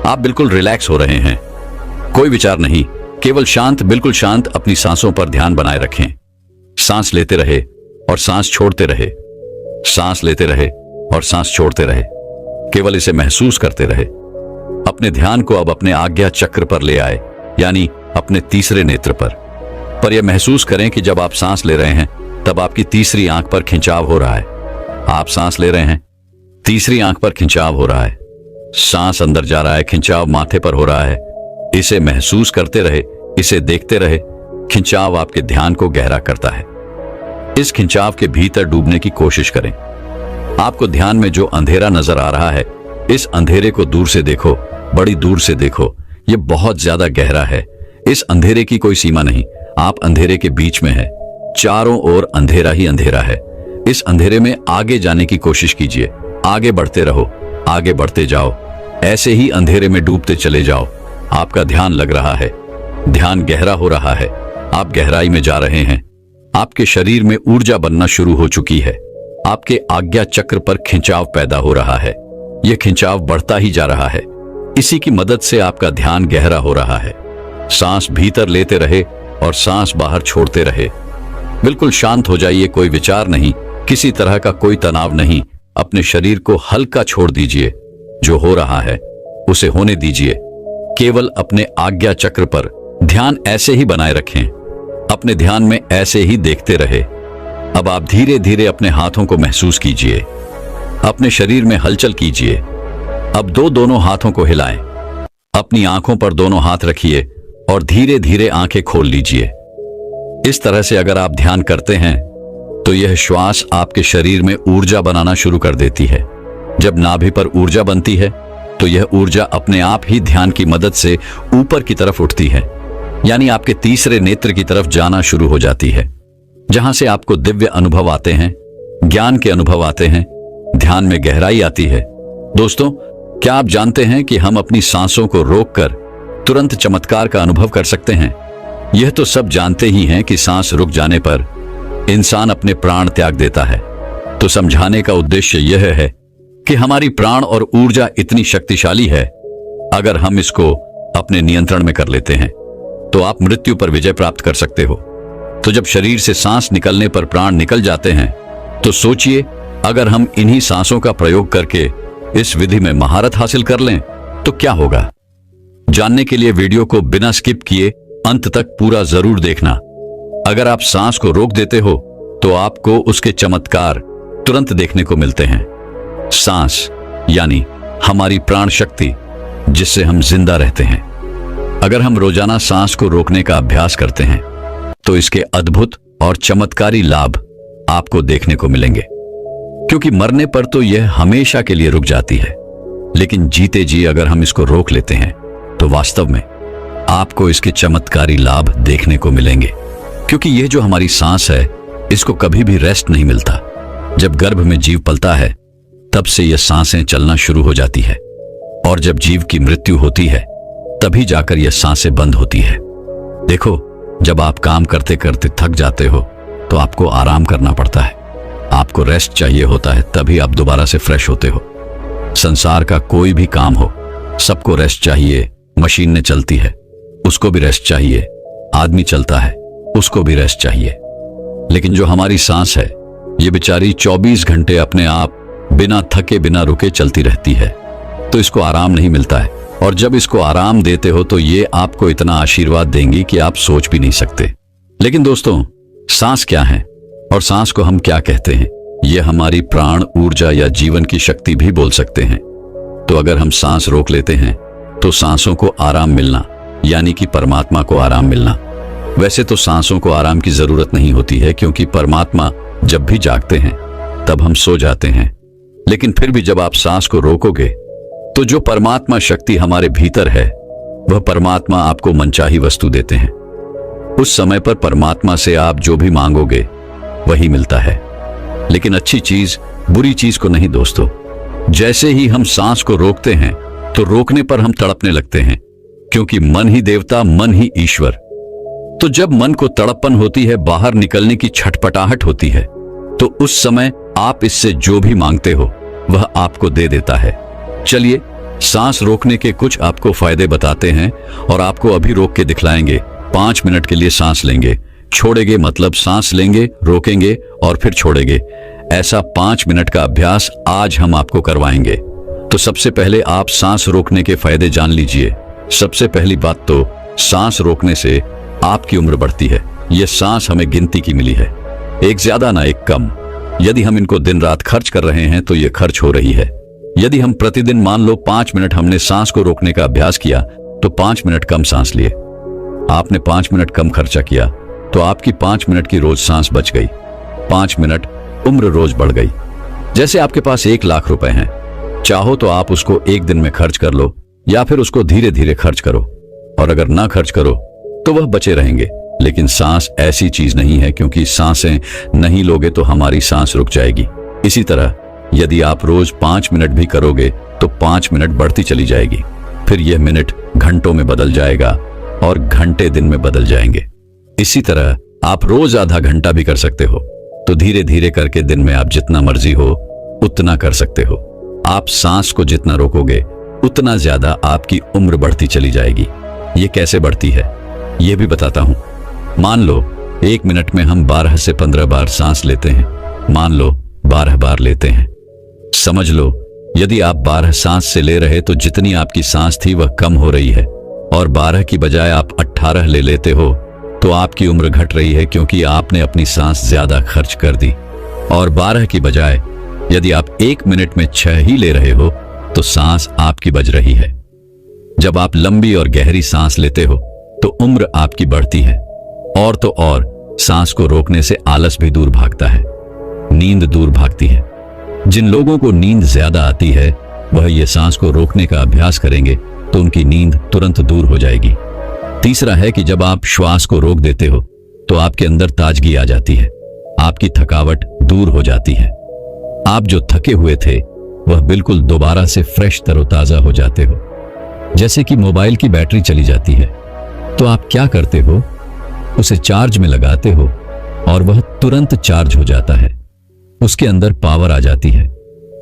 आप बिल्कुल रिलैक्स हो रहे हैं। कोई विचार नहीं, केवल शांत, बिल्कुल शांत। अपनी सांसों पर ध्यान बनाए रखें। सांस लेते रहे और सांस छोड़ते रहे। सांस लेते रहे और सांस छोड़ते रहे। केवल इसे महसूस करते रहे। अपने ध्यान को अब अपने आज्ञा चक्र पर ले आए, यानी अपने तीसरे नेत्र पर यह महसूस करें कि जब आप सांस ले रहे हैं तब आपकी तीसरी आंख पर खिंचाव हो रहा है। आप सांस ले रहे हैं, तीसरी आंख पर खिंचाव हो रहा है। सांस अंदर जा रहा है, खिंचाव माथे पर हो रहा है। इसे महसूस करते रहे, इसे देखते रहे। खिंचाव आपके ध्यान को गहरा करता है। इस खिंचाव के भीतर डूबने की कोशिश करें। आपको ध्यान में जो अंधेरा नजर आ रहा है, इस अंधेरे को दूर से देखो, बड़ी दूर से देखो। ये बहुत ज्यादा गहरा है। इस अंधेरे की कोई सीमा नहीं। आप अंधेरे के बीच में है। चारों ओर अंधेरा ही अंधेरा है। इस अंधेरे में आगे जाने की कोशिश कीजिए। आगे बढ़ते रहो, आगे बढ़ते जाओ। ऐसे ही अंधेरे में डूबते चले जाओ। आपका ध्यान लग रहा है, ध्यान गहरा हो रहा है। आप गहराई में जा रहे हैं। आपके शरीर में ऊर्जा बनना शुरू हो चुकी है। आपके आज्ञा चक्र पर खिंचाव पैदा हो रहा है। यह खिंचाव बढ़ता ही जा रहा है। इसी की मदद से आपका ध्यान गहरा हो रहा है। सांस भीतर लेते रहे और सांस बाहर छोड़ते रहे। बिल्कुल शांत हो जाइए, कोई विचार नहीं, किसी तरह का कोई तनाव नहीं। अपने शरीर को हल्का छोड़ दीजिए। जो हो रहा है उसे होने दीजिए। केवल अपने आज्ञा चक्र पर ध्यान ऐसे ही बनाए रखें। अपने ध्यान में ऐसे ही देखते रहे। अब आप धीरे धीरे अपने हाथों को महसूस कीजिए। अपने शरीर में हलचल कीजिए। अब दोनों हाथों को हिलाएं। अपनी आंखों पर दोनों हाथ रखिए और धीरे धीरे आंखें खोल लीजिए। इस तरह से अगर आप ध्यान करते हैं तो यह श्वास आपके शरीर में ऊर्जा बनाना शुरू कर देती है। जब नाभि पर ऊर्जा बनती है तो यह ऊर्जा अपने आप ही ध्यान की मदद से ऊपर की तरफ उठती है, यानी आपके तीसरे नेत्र की तरफ जाना शुरू हो जाती है, जहां से आपको दिव्य अनुभव आते हैं, ज्ञान के अनुभव आते हैं, ध्यान में गहराई आती है। दोस्तों, क्या आप जानते हैं कि हम अपनी सांसों को रोककर तुरंत चमत्कार का अनुभव कर सकते हैं? यह तो सब जानते ही हैं कि सांस रुक जाने पर इंसान अपने प्राण त्याग देता है। तो समझाने का उद्देश्य यह है कि हमारी प्राण और ऊर्जा इतनी शक्तिशाली है, अगर हम इसको अपने नियंत्रण में कर लेते हैं तो आप मृत्यु पर विजय प्राप्त कर सकते हो। तो जब शरीर से सांस निकलने पर प्राण निकल जाते हैं तो सोचिए, अगर हम इन्हीं सांसों का प्रयोग करके इस विधि में महारत हासिल कर लें तो क्या होगा। जानने के लिए वीडियो को बिना स्किप किए अंत तक पूरा जरूर देखना। अगर आप सांस को रोक देते हो तो आपको उसके चमत्कार तुरंत देखने को मिलते हैं। सांस यानी हमारी प्राण शक्ति, जिससे हम जिंदा रहते हैं। अगर हम रोजाना सांस को रोकने का अभ्यास करते हैं तो इसके अद्भुत और चमत्कारी लाभ आपको देखने को मिलेंगे। क्योंकि मरने पर तो यह हमेशा के लिए रुक जाती है, लेकिन जीते जी अगर हम इसको रोक लेते हैं तो वास्तव में आपको इसके चमत्कारी लाभ देखने को मिलेंगे। क्योंकि यह जो हमारी सांस है, इसको कभी भी रेस्ट नहीं मिलता। जब गर्भ में जीव पलता है तब से यह सांसें चलना शुरू हो जाती है, और जब जीव की मृत्यु होती है तभी जाकर यह सांसें बंद होती है। देखो, जब आप काम करते करते थक जाते हो तो आपको आराम करना पड़ता है, आपको रेस्ट चाहिए होता है, तभी आप दोबारा से फ्रेश होते हो। संसार का कोई भी काम हो, सबको रेस्ट चाहिए। मशीन चलती है, उसको भी रेस्ट चाहिए। आदमी चलता है, उसको भी रेस्ट चाहिए। लेकिन जो हमारी सांस है, ये बेचारी 24 घंटे अपने आप बिना थके बिना रुके चलती रहती है, तो इसको आराम नहीं मिलता है। और जब इसको आराम देते हो तो ये आपको इतना आशीर्वाद देंगी कि आप सोच भी नहीं सकते। लेकिन दोस्तों, सांस क्या है और सांस को हम क्या कहते हैं? ये हमारी प्राण ऊर्जा या जीवन की शक्ति भी बोल सकते हैं। तो अगर हम सांस रोक लेते हैं तो सांसों को आराम मिलना, यानी कि परमात्मा को आराम मिलना। वैसे तो सांसों को आराम की जरूरत नहीं होती है, क्योंकि परमात्मा जब भी जागते हैं तब हम सो जाते हैं। लेकिन फिर भी जब आप सांस को रोकोगे तो जो परमात्मा शक्ति हमारे भीतर है, वह परमात्मा आपको मनचाही वस्तु देते हैं। उस समय पर परमात्मा से आप जो भी मांगोगे वही मिलता है। लेकिन अच्छी चीज बुरी चीज को नहीं दोस्तों। जैसे ही हम सांस को रोकते हैं तो रोकने पर हम तड़पने लगते हैं, क्योंकि मन ही देवता, मन ही ईश्वर। तो जब मन को तड़पन होती है, बाहर निकलने की छटपटाहट होती है, तो उस समय आप इससे जो भी मांगते हो वह आपको दे देता है। चलिए, सांस रोकने के कुछ आपको फायदे बताते हैं और आपको अभी रोक के दिखलाएंगे। 5 मिनट के लिए सांस लेंगे, छोड़ेंगे, मतलब सांस लेंगे, रोकेंगे और फिर छोड़ेंगे। ऐसा 5 मिनट का अभ्यास आज हम आपको करवाएंगे। तो सबसे पहले आप सांस रोकने के फायदे जान लीजिए। सबसे पहली बात तो, सांस रोकने से आपकी उम्र बढ़ती है। यह सांस हमें गिनती की मिली है, एक ज्यादा ना एक कम। यदि हम इनको दिन रात खर्च कर रहे हैं तो यह खर्च हो रही है। यदि हम प्रतिदिन मान लो 5 मिनट हमने सांस को रोकने का अभ्यास किया तो 5 मिनट कम सांस लिए। आपने 5 मिनट कम खर्चा किया तो आपकी 5 मिनट की रोज सांस बच गई। 5 मिनट उम्र रोज बढ़ गई। जैसे आपके पास 1 लाख रुपए हैं, चाहो तो आप उसको एक दिन में खर्च कर लो या फिर उसको धीरे धीरे खर्च करो, और अगर ना खर्च करो तो वह बचे रहेंगे। लेकिन सांस ऐसी चीज नहीं है, क्योंकि सांसें नहीं लोगे तो हमारी सांस रुक जाएगी। इसी तरह यदि आप रोज 5 मिनट भी करोगे तो 5 मिनट बढ़ती चली जाएगी, फिर यह मिनट घंटों में बदल जाएगा और घंटे दिन में बदल जाएंगे। इसी तरह आप रोज आधा घंटा भी कर सकते हो, तो धीरे धीरे करके दिन में आप जितना मर्जी हो उतना कर सकते हो। आप सांस को जितना रोकोगे उतना ज्यादा आपकी उम्र बढ़ती चली जाएगी। ये कैसे बढ़ती है ये भी बताता हूं। मान लो 1 मिनट में हम 12 से 15 बार सांस लेते हैं, मान लो 12 बार लेते हैं। समझ लो यदि आप 12 सांस से ले रहे तो जितनी आपकी सांस थी वह कम हो रही है, और 12 की बजाय आप 18 ले लेते हो तो आपकी उम्र घट रही है, क्योंकि आपने अपनी सांस ज्यादा खर्च कर दी। और 12 की बजाय यदि आप 1 मिनट में 6 ही ले रहे हो तो सांस आपकी बच रही है। जब आप लंबी और गहरी सांस लेते हो तो उम्र आपकी बढ़ती है, और तो और सांस को रोकने से आलस भी दूर भागता है, नींद दूर भागती है। जिन लोगों को नींद ज्यादा आती है वह ये सांस को रोकने का अभ्यास करेंगे तो उनकी नींद तुरंत दूर हो जाएगी। तीसरा है कि जब आप श्वास को रोक देते हो तो आपके अंदर ताजगी आ जाती है, आपकी थकावट दूर हो जाती है। आप जो थके हुए थे वह बिल्कुल दोबारा से फ्रेश तरोताजा हो जाते हो। जैसे कि मोबाइल की बैटरी चली जाती है तो आप क्या करते हो, उसे चार्ज में लगाते हो और वह तुरंत चार्ज हो जाता है, उसके अंदर पावर आ जाती है।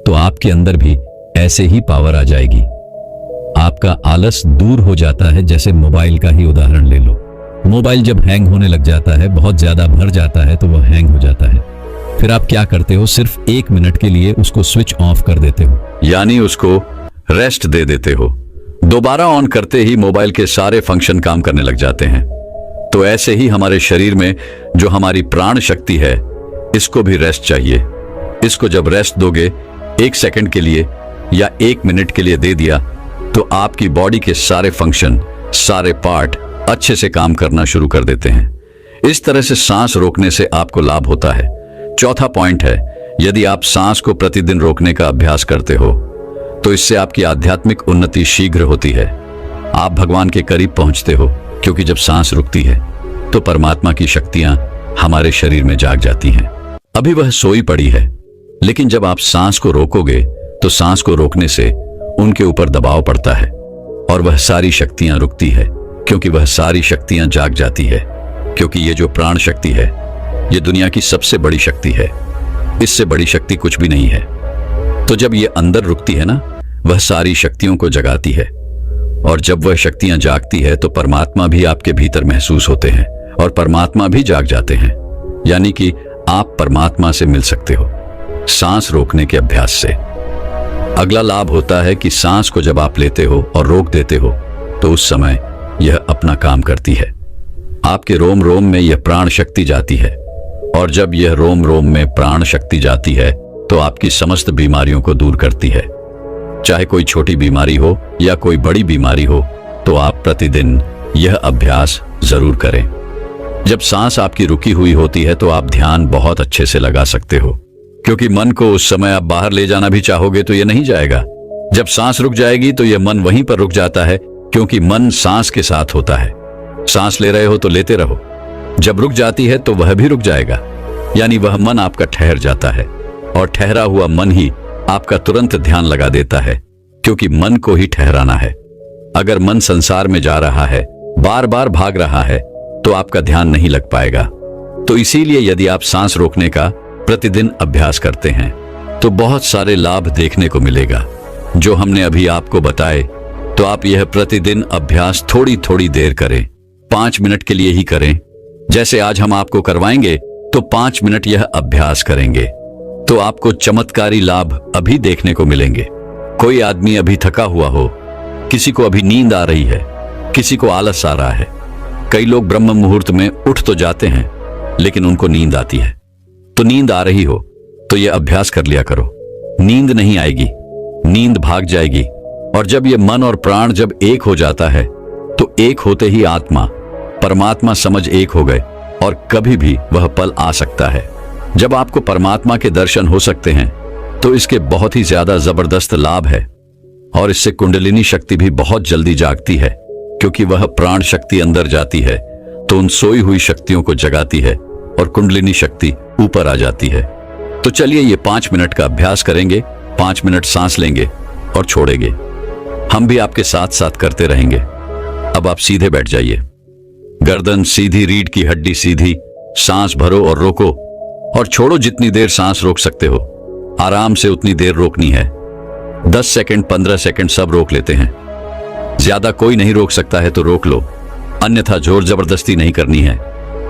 तो आपके अंदर भी ऐसे ही पावर आ जाएगी। आपका आलस दूर हो जाता है। जैसे मोबाइल का ही उदाहरण ले लो, मोबाइल जब हैंग होने लग जाता है, बहुत ज्यादा भर जाता है तो वह हैंग हो जाता है। फिर आप क्या करते हो, सिर्फ 1 मिनट के लिए उसको स्विच ऑफ कर देते हो, यानी उसको रेस्ट दे देते हो। दोबारा ऑन करते ही मोबाइल के सारे फंक्शन काम करने लग जाते हैं। तो ऐसे ही हमारे शरीर में जो हमारी प्राण शक्ति है, इसको भी रेस्ट चाहिए। इसको जब रेस्ट दोगे 1 सेकंड के लिए या 1 मिनट के लिए दे दिया तो आपकी बॉडी के सारे फंक्शन, सारे पार्ट अच्छे से काम करना शुरू कर देते हैं। इस तरह से सांस रोकने से आपको लाभ होता है। चौथा पॉइंट है, यदि आप सांस को प्रतिदिन रोकने का अभ्यास करते हो तो इससे आपकी आध्यात्मिक उन्नति शीघ्र होती है। आप भगवान के करीब पहुंचते हो, क्योंकि जब सांस रुकती है तो परमात्मा की शक्तियां हमारे शरीर में जाग जाती हैं। अभी वह सोई पड़ी है, लेकिन जब आप सांस को रोकोगे तो सांस को रोकने से उनके ऊपर दबाव पड़ता है और वह सारी शक्तियां रुकती है, क्योंकि वह सारी शक्तियां जाग जाती है। क्योंकि ये जो प्राण शक्ति है ये दुनिया की सबसे बड़ी शक्ति है, इससे बड़ी शक्ति कुछ भी नहीं है। तो जब ये अंदर रुकती है ना, वह सारी शक्तियों को जगाती है, और जब वह शक्तियां जागती है तो परमात्मा भी आपके भीतर महसूस होते हैं और परमात्मा भी जाग जाते हैं, यानी कि आप परमात्मा से मिल सकते हो सांस रोकने के अभ्यास से। अगला लाभ होता है कि सांस को जब आप लेते हो और रोक देते हो तो उस समय यह अपना काम करती है। आपके रोम रोम में यह प्राण शक्ति जाती है, और जब यह रोम रोम में प्राण शक्ति जाती है तो आपकी समस्त बीमारियों को दूर करती है। चाहे कोई छोटी बीमारी हो या कोई बड़ी बीमारी हो, तो आप प्रतिदिन यह अभ्यास जरूर करें। जब सांस आपकी रुकी हुई होती है तो आप ध्यान बहुत अच्छे से लगा सकते हो, क्योंकि मन को उस समय आप बाहर ले जाना भी चाहोगे तो यह नहीं जाएगा। जब सांस रुक जाएगी तो यह मन वहीं पर रुक जाता है, क्योंकि मन सांस के साथ होता है। सांस ले रहे हो तो लेते रहो, जब रुक जाती है तो वह भी रुक जाएगा, यानी वह मन आपका ठहर जाता है, और ठहरा हुआ मन ही आपका तुरंत ध्यान लगा देता है, क्योंकि मन को ही ठहराना है। अगर मन संसार में जा रहा है, बार बार भाग रहा है, तो आपका ध्यान नहीं लग पाएगा। तो इसीलिए यदि आप सांस रोकने का प्रतिदिन अभ्यास करते हैं तो बहुत सारे लाभ देखने को मिलेगा जो हमने अभी आपको बताए। तो आप यह प्रतिदिन अभ्यास थोड़ी थोड़ी देर करें, 5 मिनट के लिए ही करें। जैसे आज हम आपको करवाएंगे तो 5 मिनट यह अभ्यास करेंगे तो आपको चमत्कारी लाभ अभी देखने को मिलेंगे। कोई आदमी अभी थका हुआ हो, किसी को अभी नींद आ रही है, किसी को आलस आ रहा है। कई लोग ब्रह्म मुहूर्त में उठ तो जाते हैं लेकिन उनको नींद आती है। तो नींद आ रही हो तो यह अभ्यास कर लिया करो। नींद नहीं आएगी, नींद भाग जाएगी। और जब यह मन और प्राण जब एक हो जाता है तो एक होते ही आत्मा परमात्मा समझ एक हो गए, और कभी भी वह पल आ सकता है जब आपको परमात्मा के दर्शन हो सकते हैं। तो इसके बहुत ही ज्यादा जबरदस्त लाभ है। और इससे कुंडलिनी शक्ति भी बहुत जल्दी जागती है, क्योंकि वह प्राण शक्ति अंदर जाती है तो उन सोई हुई शक्तियों को जगाती है और कुंडलिनी शक्ति ऊपर आ जाती है। तो चलिए ये 5 मिनट का अभ्यास करेंगे। 5 मिनट सांस लेंगे और छोड़ेंगे। हम भी आपके साथ साथ करते रहेंगे। अब आप सीधे बैठ जाइए, गर्दन सीधी, रीढ़ की हड्डी सीधी। सांस भरो और रोको और छोड़ो। जितनी देर सांस रोक सकते हो आराम से उतनी देर रोकनी है। 10 सेकंड, 15 सेकंड सब रोक लेते हैं। ज्यादा कोई नहीं रोक सकता है तो रोक लो, अन्यथा जोर जबरदस्ती नहीं करनी है।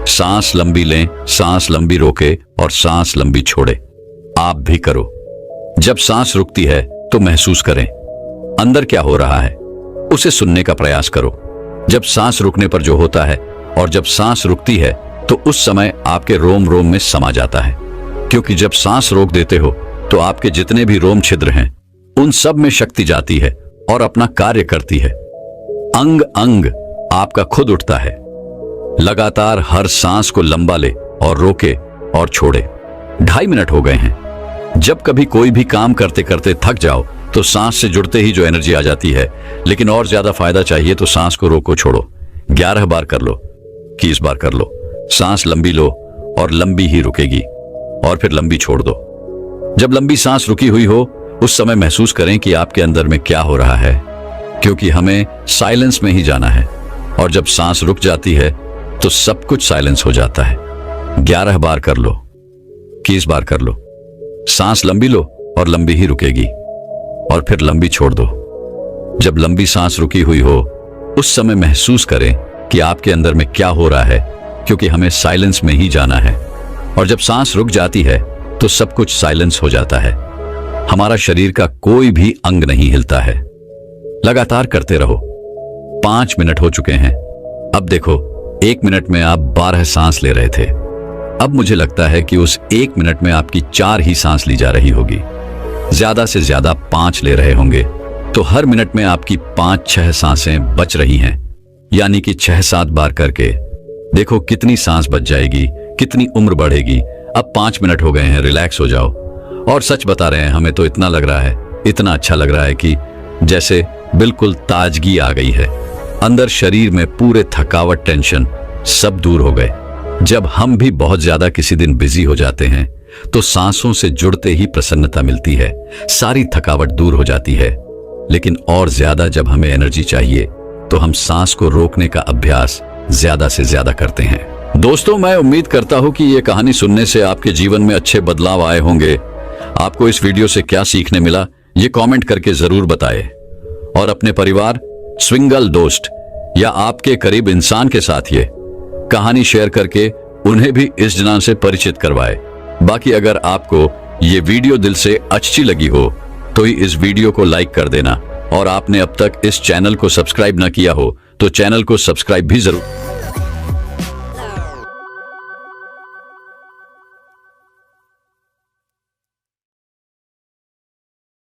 सांस लंबी लें, सांस लंबी रोके और सांस लंबी छोड़े। आप भी करो। जब सांस रुकती है तो महसूस करें अंदर क्या हो रहा है, उसे सुनने का प्रयास करो। जब सांस रुकने पर जो होता है और जब सांस रुकती है तो उस समय आपके रोम रोम में समा जाता है। क्योंकि जब सांस रोक देते हो तो आपके जितने भी रोम छिद्र हैं उन सब में शक्ति जाती है और अपना कार्य करती है। अंग अंग आपका खुद उठता है। लगातार हर सांस को लंबा ले और रोके और छोड़े। 2.5 मिनट हो गए हैं। जब कभी कोई भी काम करते करते थक जाओ तो सांस से जुड़ते ही जो एनर्जी आ जाती है, लेकिन और ज्यादा फायदा चाहिए तो सांस को रोको, छोड़ो। 11 बार कर लो, 21 बार कर लो। सांस लंबी लो और लंबी ही रुकेगी और फिर लंबी छोड़ दो। जब लंबी सांस रुकी हुई हो उस समय महसूस करें कि आपके अंदर में क्या हो रहा है, क्योंकि हमें साइलेंस में ही जाना है। और जब सांस रुक जाती है तो सब कुछ साइलेंस हो जाता है। 11 बार कर लो, 21 बार कर लो। सांस लंबी लो और लंबी ही रुकेगी और फिर लंबी छोड़ दो। जब लंबी सांस रुकी हुई हो उस समय महसूस करें कि आपके अंदर में क्या हो रहा है, क्योंकि हमें साइलेंस में ही जाना है। और जब सांस रुक जाती है तो सब कुछ साइलेंस हो जाता है। हमारा शरीर का कोई भी अंग नहीं हिलता है। लगातार करते रहो। 5 मिनट हो चुके हैं। अब देखो, 1 मिनट में आप 12 सांस ले रहे थे। अब मुझे लगता है कि उस 1 मिनट में आपकी 4 ही सांस ली जा रही होगी। ज्यादा से ज्यादा 5 ले रहे होंगे, तो हर मिनट में आपकी 5-6 सांसें बच रही हैं। यानी कि 6-7 बार करके देखो कितनी सांस बच जाएगी, कितनी उम्र बढ़ेगी। अब 5 मिनट हो गए हैं, रिलैक्स हो जाओ। और सच बता रहे हैं, हमें तो इतना लग रहा है, इतना अच्छा लग रहा है कि जैसे बिल्कुल ताजगी आ गई है। अंदर शरीर में पूरे थकावट, टेंशन सब दूर हो गए। जब हम भी बहुत ज्यादा किसी दिन बिजी हो जाते हैं तो सांसों से जुड़ते ही प्रसन्नता मिलती है, सारी थकावट दूर हो जाती है। लेकिन और ज्यादा जब हमें एनर्जी चाहिए तो हम सांस को रोकने का अभ्यास ज्यादा से ज्यादा करते हैं। दोस्तों, मैं उम्मीद करता हूं कि ये कहानी सुनने से आपके जीवन में अच्छे बदलाव आए होंगे। आपको इस वीडियो से क्या सीखने मिला ये कमेंट करके जरूर बताएं। और अपने परिवार, स्विंगल दोस्त या आपके करीब इंसान के साथ ये कहानी शेयर करके उन्हें भी इस ज्ञान से परिचित करवाएं। बाकी अगर आपको ये वीडियो दिल से अच्छी लगी हो तो ही इस वीडियो को लाइक कर देना। और आपने अब तक इस चैनल को सब्सक्राइब ना किया हो तो चैनल को सब्सक्राइब भी जरूर